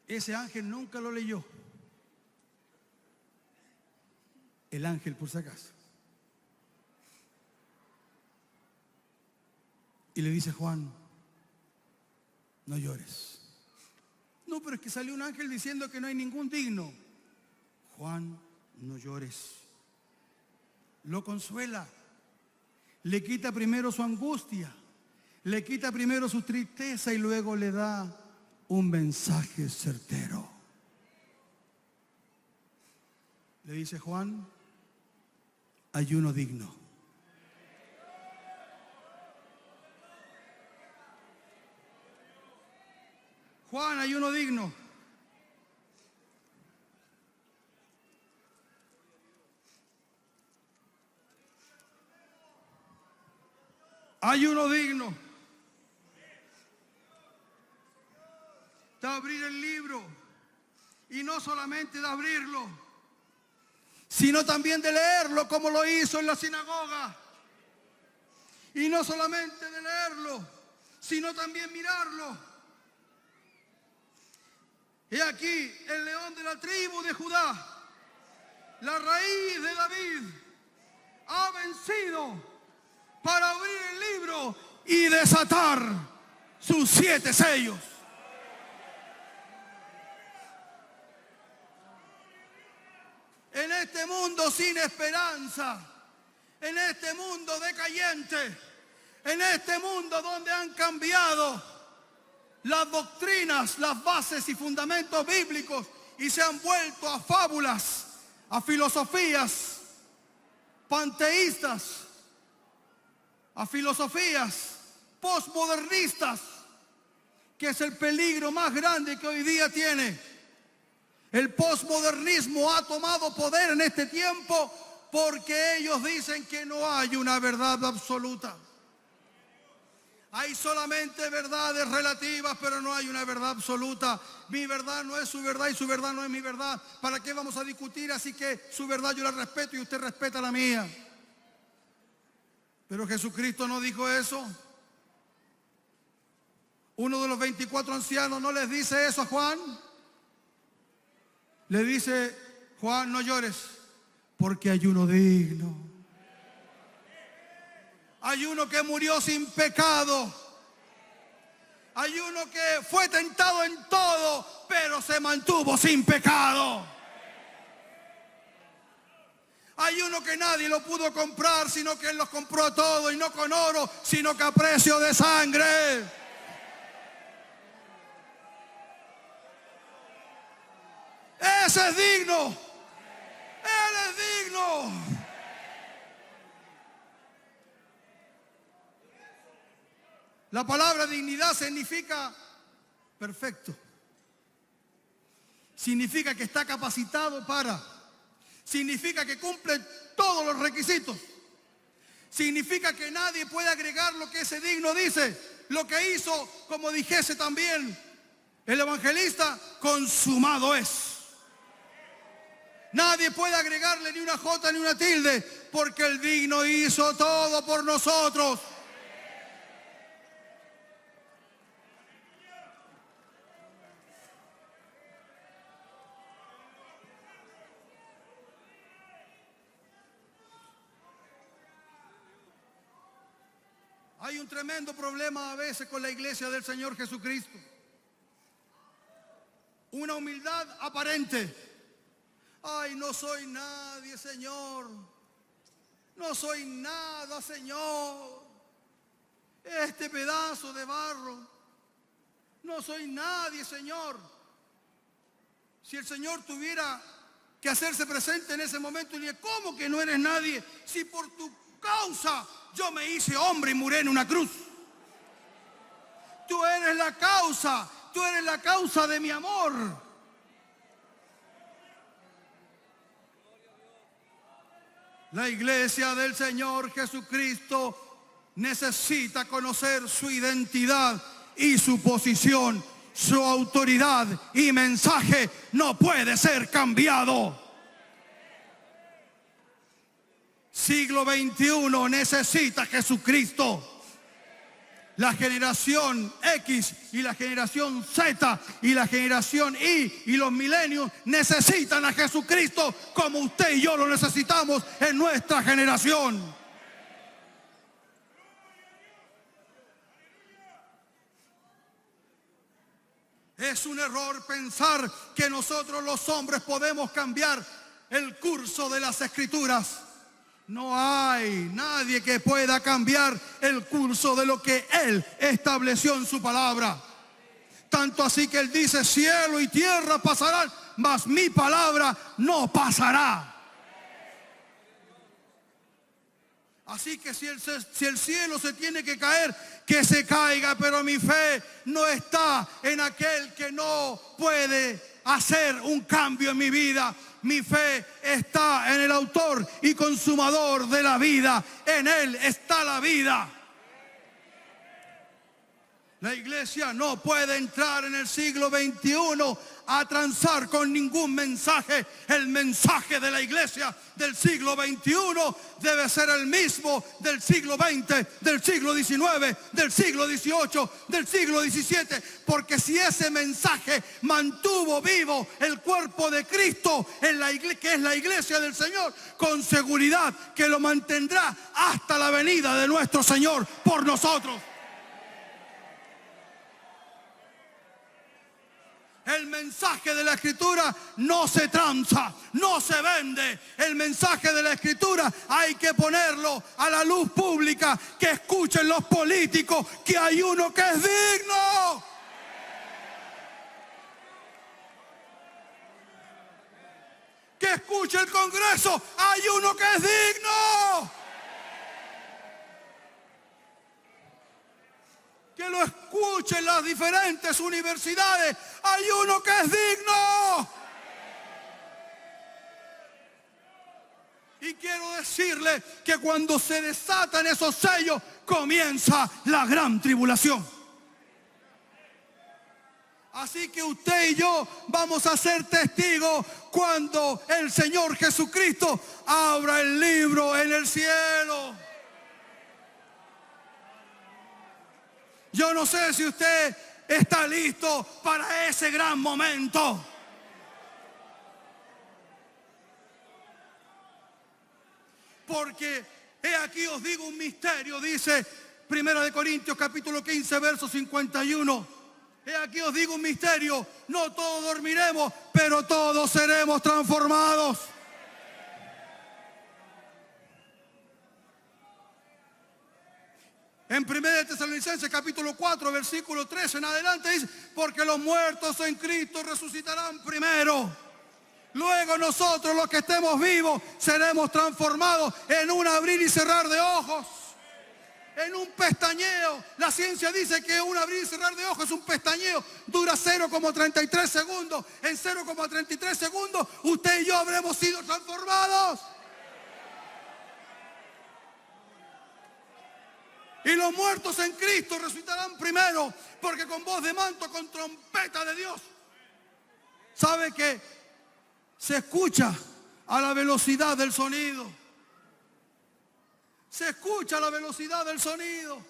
Ese ángel nunca lo leyó. El ángel, por si acaso. Y le dice: Juan, no llores. No, pero es que salió un ángel diciendo que no hay ningún digno. Juan, no llores. Lo consuela. Le quita primero su angustia, le quita primero su tristeza y luego le da un mensaje certero. Le dice: Juan, hay uno digno. Juan, hay uno digno. Hay uno digno de abrir el libro, y no solamente de abrirlo, sino también de leerlo como lo hizo en la sinagoga. Y no solamente de leerlo, sino también mirarlo. He aquí el león de la tribu de Judá, la raíz de David, ha vencido para abrir el libro y desatar sus 7 sellos. En este mundo sin esperanza, en este mundo decayente, en este mundo donde han cambiado las doctrinas, las bases y fundamentos bíblicos y se han vuelto a fábulas, a filosofías panteístas, a filosofías postmodernistas, que es el peligro más grande que hoy día tiene. El postmodernismo ha tomado poder en este tiempo porque ellos dicen que no hay una verdad absoluta. Hay solamente verdades relativas, pero no hay una verdad absoluta. Mi verdad no es su verdad y su verdad no es mi verdad. ¿Para qué vamos a discutir? Así que su verdad yo la respeto y usted respeta la mía. Pero Jesucristo no dijo eso. Uno de los 24 ancianos no les dice eso a Juan. Le dice: Juan, no llores, porque hay uno digno. Hay uno que murió sin pecado. Hay uno que fue tentado en todo, pero se mantuvo sin pecado. Hay uno que nadie lo pudo comprar, sino que Él los compró a todos, y no con oro, sino que a precio de sangre. Ese es digno. La palabra dignidad significa perfecto. Significa que está capacitado para. Significa que cumple todos los requisitos. Significa que nadie puede agregar lo que ese digno dice. Lo que hizo, como dijese también el evangelista, consumado es. Nadie puede agregarle ni una jota ni una tilde, porque el digno hizo todo por nosotros. Hay un tremendo problema a veces con la iglesia del Señor Jesucristo. Una humildad aparente. Ay, no soy nadie, Señor. No soy nada, Señor. Este pedazo de barro. No soy nadie, Señor. Si el Señor tuviera que hacerse presente en ese momento, diría, ¿cómo que no eres nadie? Si por tu causa yo me hice hombre y muré en una cruz. Tú eres la causa de mi amor. La iglesia del Señor Jesucristo necesita conocer su identidad y su posición. Su autoridad y mensaje no puede ser cambiado. Siglo XXI necesita a Jesucristo. La generación X y la generación Z y la generación Y y los milenios necesitan a Jesucristo como usted y yo lo necesitamos en nuestra generación. Es un error pensar que nosotros los hombres podemos cambiar el curso de las Escrituras. No hay nadie que pueda cambiar el curso de lo que Él estableció en su palabra. Tanto así que Él dice, cielo y tierra pasarán, mas mi palabra no pasará. Así que si el cielo se tiene que caer, que se caiga, pero mi fe no está en aquel que no puede hacer un cambio en mi vida. Mi fe está en el autor y consumador de la vida. En Él está la vida. La iglesia no puede entrar en el siglo XXI a transar con ningún mensaje. El mensaje de la iglesia del siglo XXI debe ser el mismo del siglo XX, del siglo XIX, del siglo XVIII, del siglo XVII. Porque si ese mensaje mantuvo vivo el cuerpo de Cristo, en la iglesia, que es la iglesia del Señor, con seguridad que lo mantendrá hasta la venida de nuestro Señor por nosotros. El mensaje de la Escritura no se tranza, no se vende. El mensaje de la Escritura hay que ponerlo a la luz pública, que escuchen los políticos que hay uno que es digno. Que escuche el Congreso, hay uno que es digno. Que lo escuchen las diferentes universidades. Hay uno que es digno. Y quiero decirle que cuando se desatan esos sellos, comienza la gran tribulación. Así que usted y yo vamos a ser testigos cuando el Señor Jesucristo abra el libro en el cielo. Yo no sé si usted está listo para ese gran momento. Porque he aquí os digo un misterio, dice 1 Corintios capítulo 15, verso 51. He aquí os digo un misterio, no todos dormiremos, pero todos seremos transformados. En 1 Tesalonicenses capítulo 4, versículo 13 en adelante dice, porque los muertos en Cristo resucitarán primero. Luego nosotros los que estemos vivos seremos transformados en un abrir y cerrar de ojos. En un pestañeo. La ciencia dice que un abrir y cerrar de ojos es un pestañeo. Dura 0,33 segundos. En 0,33 segundos usted y yo habremos sido transformados. Y los muertos en Cristo resucitarán primero, porque con voz de manto, con trompeta de Dios. ¿Sabe que se escucha a la velocidad del sonido? Se escucha a la velocidad del sonido.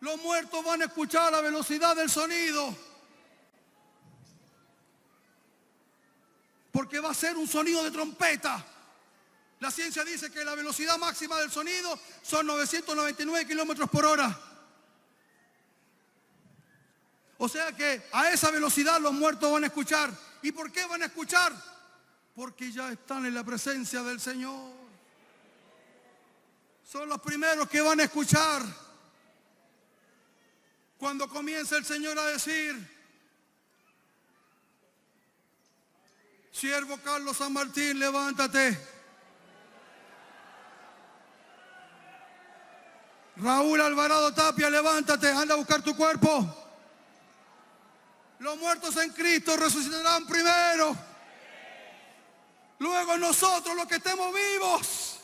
Los muertos van a escuchar a la velocidad del sonido. Porque va a ser un sonido de trompeta. La ciencia dice que la velocidad máxima del sonido son 999 kilómetros por hora. O sea que a esa velocidad los muertos van a escuchar. ¿Y por qué van a escuchar? Porque ya están en la presencia del Señor. Son los primeros que van a escuchar. Cuando comienza el Señor a decir: siervo Carlos San Martín, levántate. Raúl Alvarado Tapia, levántate, anda a buscar tu cuerpo. Los muertos en Cristo resucitarán primero. Luego nosotros, los que estemos vivos,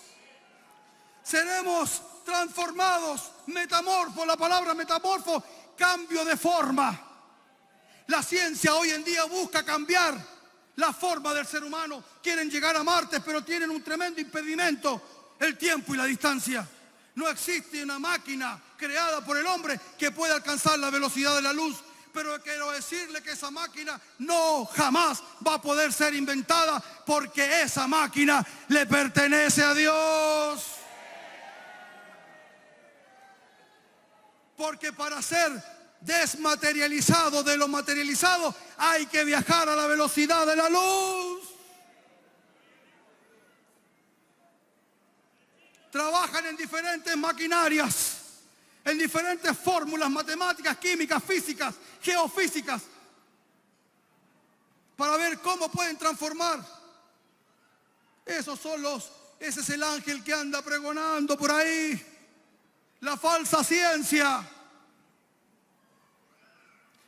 seremos transformados. Metamorfo, la palabra metamorfo, cambio de forma. La ciencia hoy en día busca cambiar la forma del ser humano. Quieren llegar a Marte, pero tienen un tremendo impedimento: el tiempo y la distancia. No existe una máquina creada por el hombre que pueda alcanzar la velocidad de la luz. Pero quiero decirle que esa máquina no jamás va a poder ser inventada, porque esa máquina le pertenece a Dios. Porque para ser desmaterializado de lo materializado hay que viajar a la velocidad de la luz. Trabajan en diferentes maquinarias, en diferentes fórmulas matemáticas, químicas, físicas, geofísicas, para ver cómo pueden transformar. Ese es el ángel que anda pregonando por ahí, la falsa ciencia.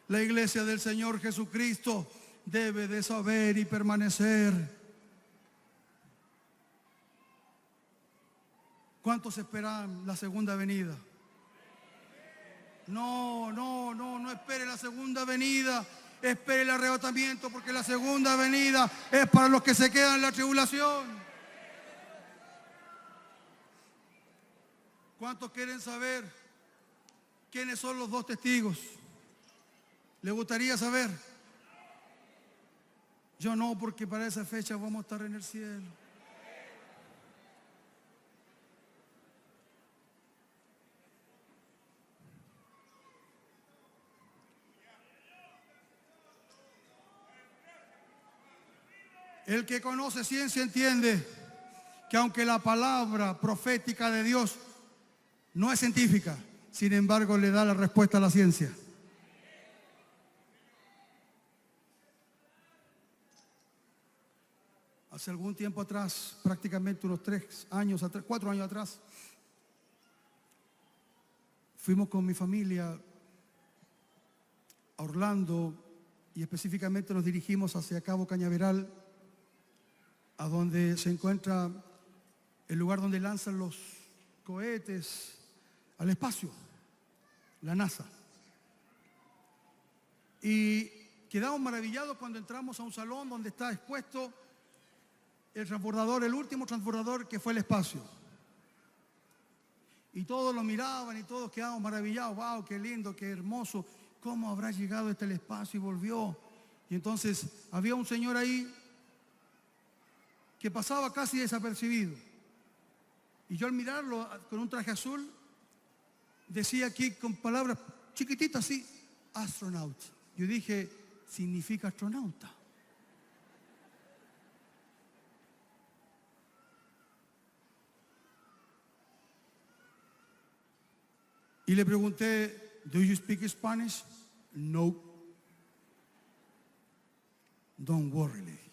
La iglesia del Señor Jesucristo debe de saber y permanecer. ¿Cuántos esperan la segunda venida? No espere la segunda venida. Espere el arrebatamiento, porque la segunda venida es para los que se quedan en la tribulación. ¿Cuántos quieren saber quiénes son los dos testigos? ¿Le gustaría saber? Yo no, porque para esa fecha vamos a estar en el cielo. El que conoce ciencia entiende que aunque la palabra profética de Dios no es científica, sin embargo le da la respuesta a la ciencia. Hace algún tiempo atrás, prácticamente unos 4 años atrás, fuimos con mi familia a Orlando y específicamente nos dirigimos hacia Cabo Cañaveral, a donde se encuentra el lugar donde lanzan los cohetes al espacio, la NASA. Y quedamos maravillados cuando entramos a un salón donde está expuesto el transbordador, el último transbordador que fue el espacio. Y todos lo miraban y todos quedamos maravillados. ¡Wow, qué lindo, qué hermoso! ¿Cómo habrá llegado hasta el espacio y volvió? Y entonces había un señor ahí que pasaba casi desapercibido. Y yo al mirarlo con un traje azul, decía aquí con palabras chiquititas así: astronaut. Yo dije: significa astronauta. Y le pregunté: ¿Do you speak Spanish? No. Don't worry, le dije.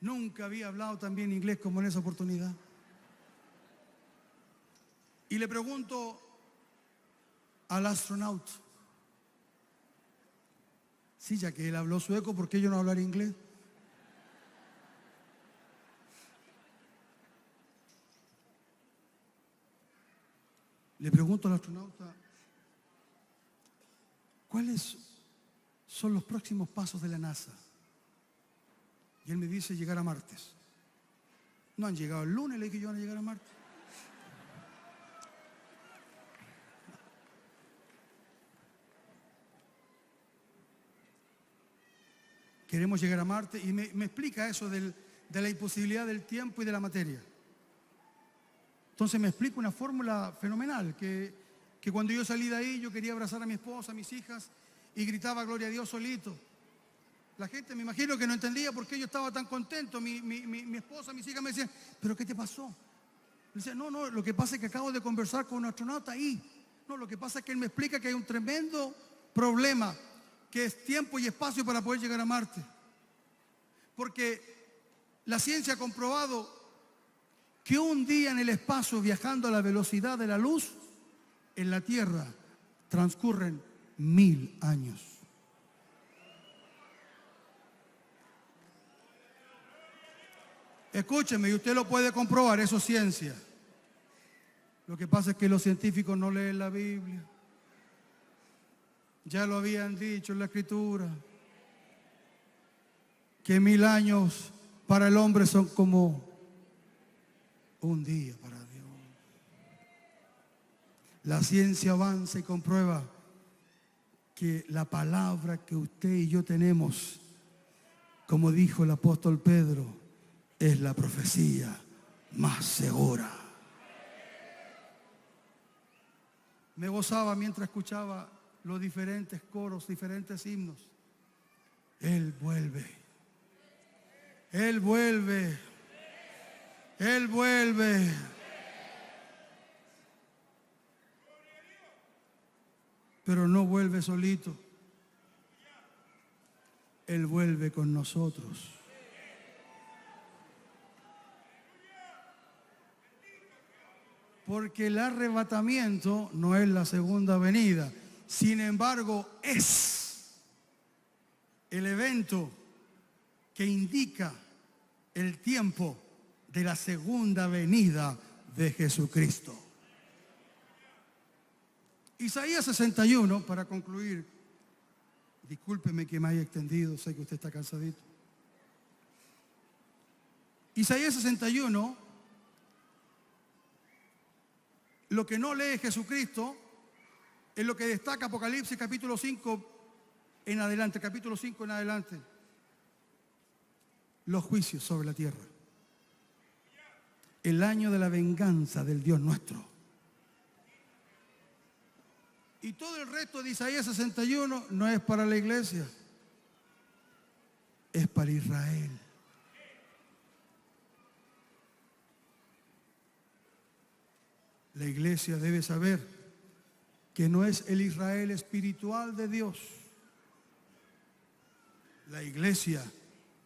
Nunca había hablado tan bien inglés como en esa oportunidad. Y le pregunto al astronauta, sí, ya que él habló sueco, ¿por qué yo no hablar inglés? Le pregunto al astronauta, ¿cuáles son los próximos pasos de la NASA? Y él me dice llegar a Marte. No han llegado el lunes, le dije yo, van a llegar a Marte. Queremos llegar a Marte y me explica eso de la imposibilidad del tiempo y de la materia. Entonces me explica una fórmula fenomenal, que cuando yo salí de ahí yo quería abrazar a mi esposa, a mis hijas y gritaba gloria a Dios solito. La gente me imagino que no entendía por qué yo estaba tan contento. Mi esposa, mis hijas me decían, ¿pero qué te pasó? Le decía, no, lo que pasa es que acabo de conversar con un astronauta ahí. No, lo que pasa es que él me explica que hay un tremendo problema, que es tiempo y espacio para poder llegar a Marte. Porque la ciencia ha comprobado que un día en el espacio, viajando a la velocidad de la luz, en la Tierra transcurren 1000 años. Escúcheme, y usted lo puede comprobar, eso es ciencia. Lo que pasa es que los científicos no leen la Biblia. Ya lo habían dicho en la Escritura, que 1000 años para el hombre son como un día para Dios. La ciencia avanza y comprueba que la palabra que usted y yo tenemos, como dijo el apóstol Pedro, es la profecía más segura. Me gozaba mientras escuchaba los diferentes coros, diferentes himnos. Él vuelve. Él vuelve. Él vuelve. Pero no vuelve solito. Él vuelve con nosotros. Porque el arrebatamiento no es la segunda venida. Sin embargo, es el evento que indica el tiempo de la segunda venida de Jesucristo. Isaías 61, para concluir, discúlpeme que me haya extendido, sé que usted está cansadito. Isaías 61, lo que no lee Jesucristo es lo que destaca Apocalipsis capítulo 5 en adelante, capítulo 5 en adelante. Los juicios sobre la tierra. El año de la venganza del Dios nuestro. Y todo el resto de Isaías 61 no es para la iglesia, es para Israel. La iglesia debe saber que no es el Israel espiritual de Dios. La iglesia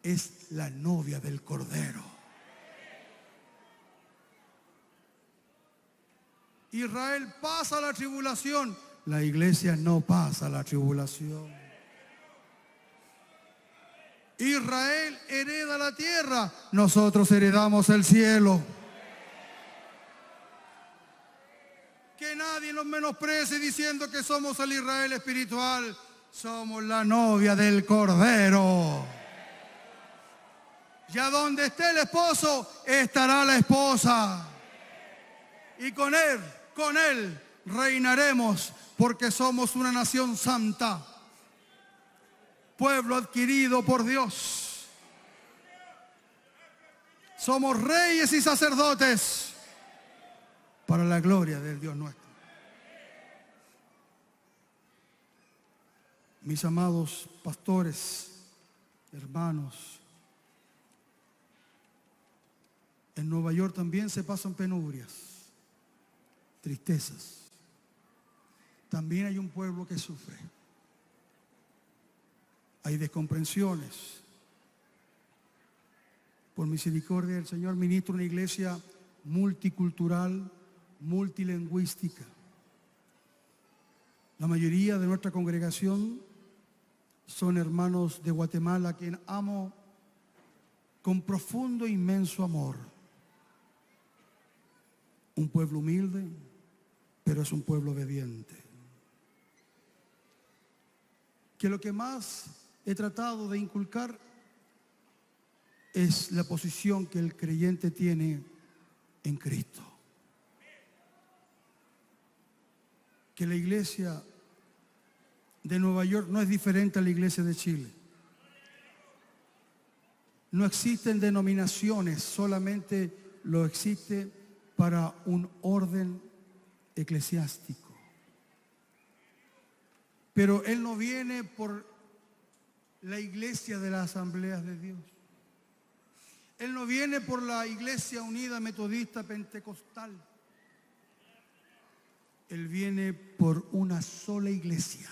es la novia del Cordero. Israel pasa la tribulación, la iglesia no pasa la tribulación. Israel hereda la tierra, nosotros heredamos el cielo. Que nadie nos menosprecie diciendo que somos el Israel espiritual. Somos la novia del Cordero. Y a donde esté el esposo, estará la esposa. Y con él reinaremos, porque somos una nación santa, pueblo adquirido por Dios. Somos reyes y sacerdotes para la gloria del Dios nuestro. Mis amados pastores, hermanos, en Nueva York también se pasan penurias, tristezas. También hay un pueblo que sufre. Hay descomprensiones. por misericordia del Señor, ministro una iglesia multicultural, multilingüística. La mayoría de nuestra congregación son hermanos de Guatemala, a quien amo con profundo e inmenso amor. Un pueblo humilde, pero es un pueblo obediente. Que lo que más he tratado de inculcar es la posición que el creyente tiene en Cristo. Que la iglesia de Nueva York no es diferente a la iglesia de Chile. No existen denominaciones, solamente lo existe para un orden eclesiástico. Pero Él no viene por la iglesia de las asambleas de Dios. Él no viene por la Iglesia Unida Metodista Pentecostal. Él viene por una sola iglesia.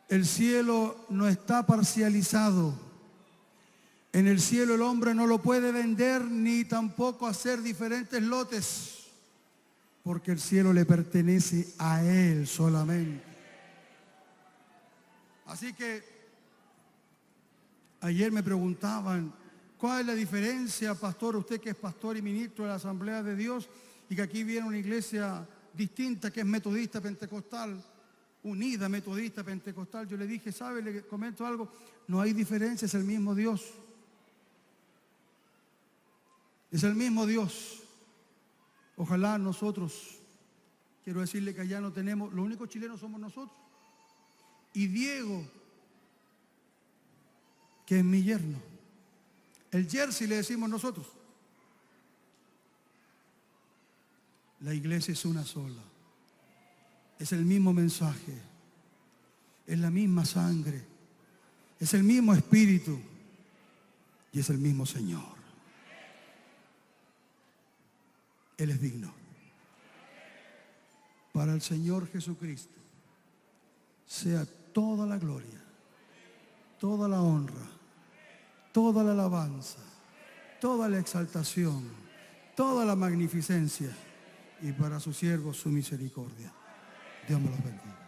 El cielo no está parcializado. En el cielo el hombre no lo puede vender ni tampoco hacer diferentes lotes, porque el cielo le pertenece a Él solamente. Así que ayer me preguntaban, ¿cuál es la diferencia, pastor, usted que es pastor y ministro de la Asamblea de Dios y que aquí viene una iglesia distinta que es metodista pentecostal, unida metodista pentecostal? Yo le dije, ¿sabe? Le comento algo, no hay diferencia, es el mismo Dios. Es el mismo Dios. Ojalá nosotros, quiero decirle que allá no tenemos, los únicos chilenos somos nosotros. Y Diego, que es mi yerno. El Jersey le decimos nosotros. La iglesia es una sola. Es el mismo mensaje. Es la misma sangre. Es el mismo espíritu. Y es el mismo Señor. Él es digno. Para el Señor Jesucristo sea toda la gloria, toda la honra, toda la alabanza, toda la exaltación, toda la magnificencia, y para sus siervos su misericordia. Dios me los bendiga.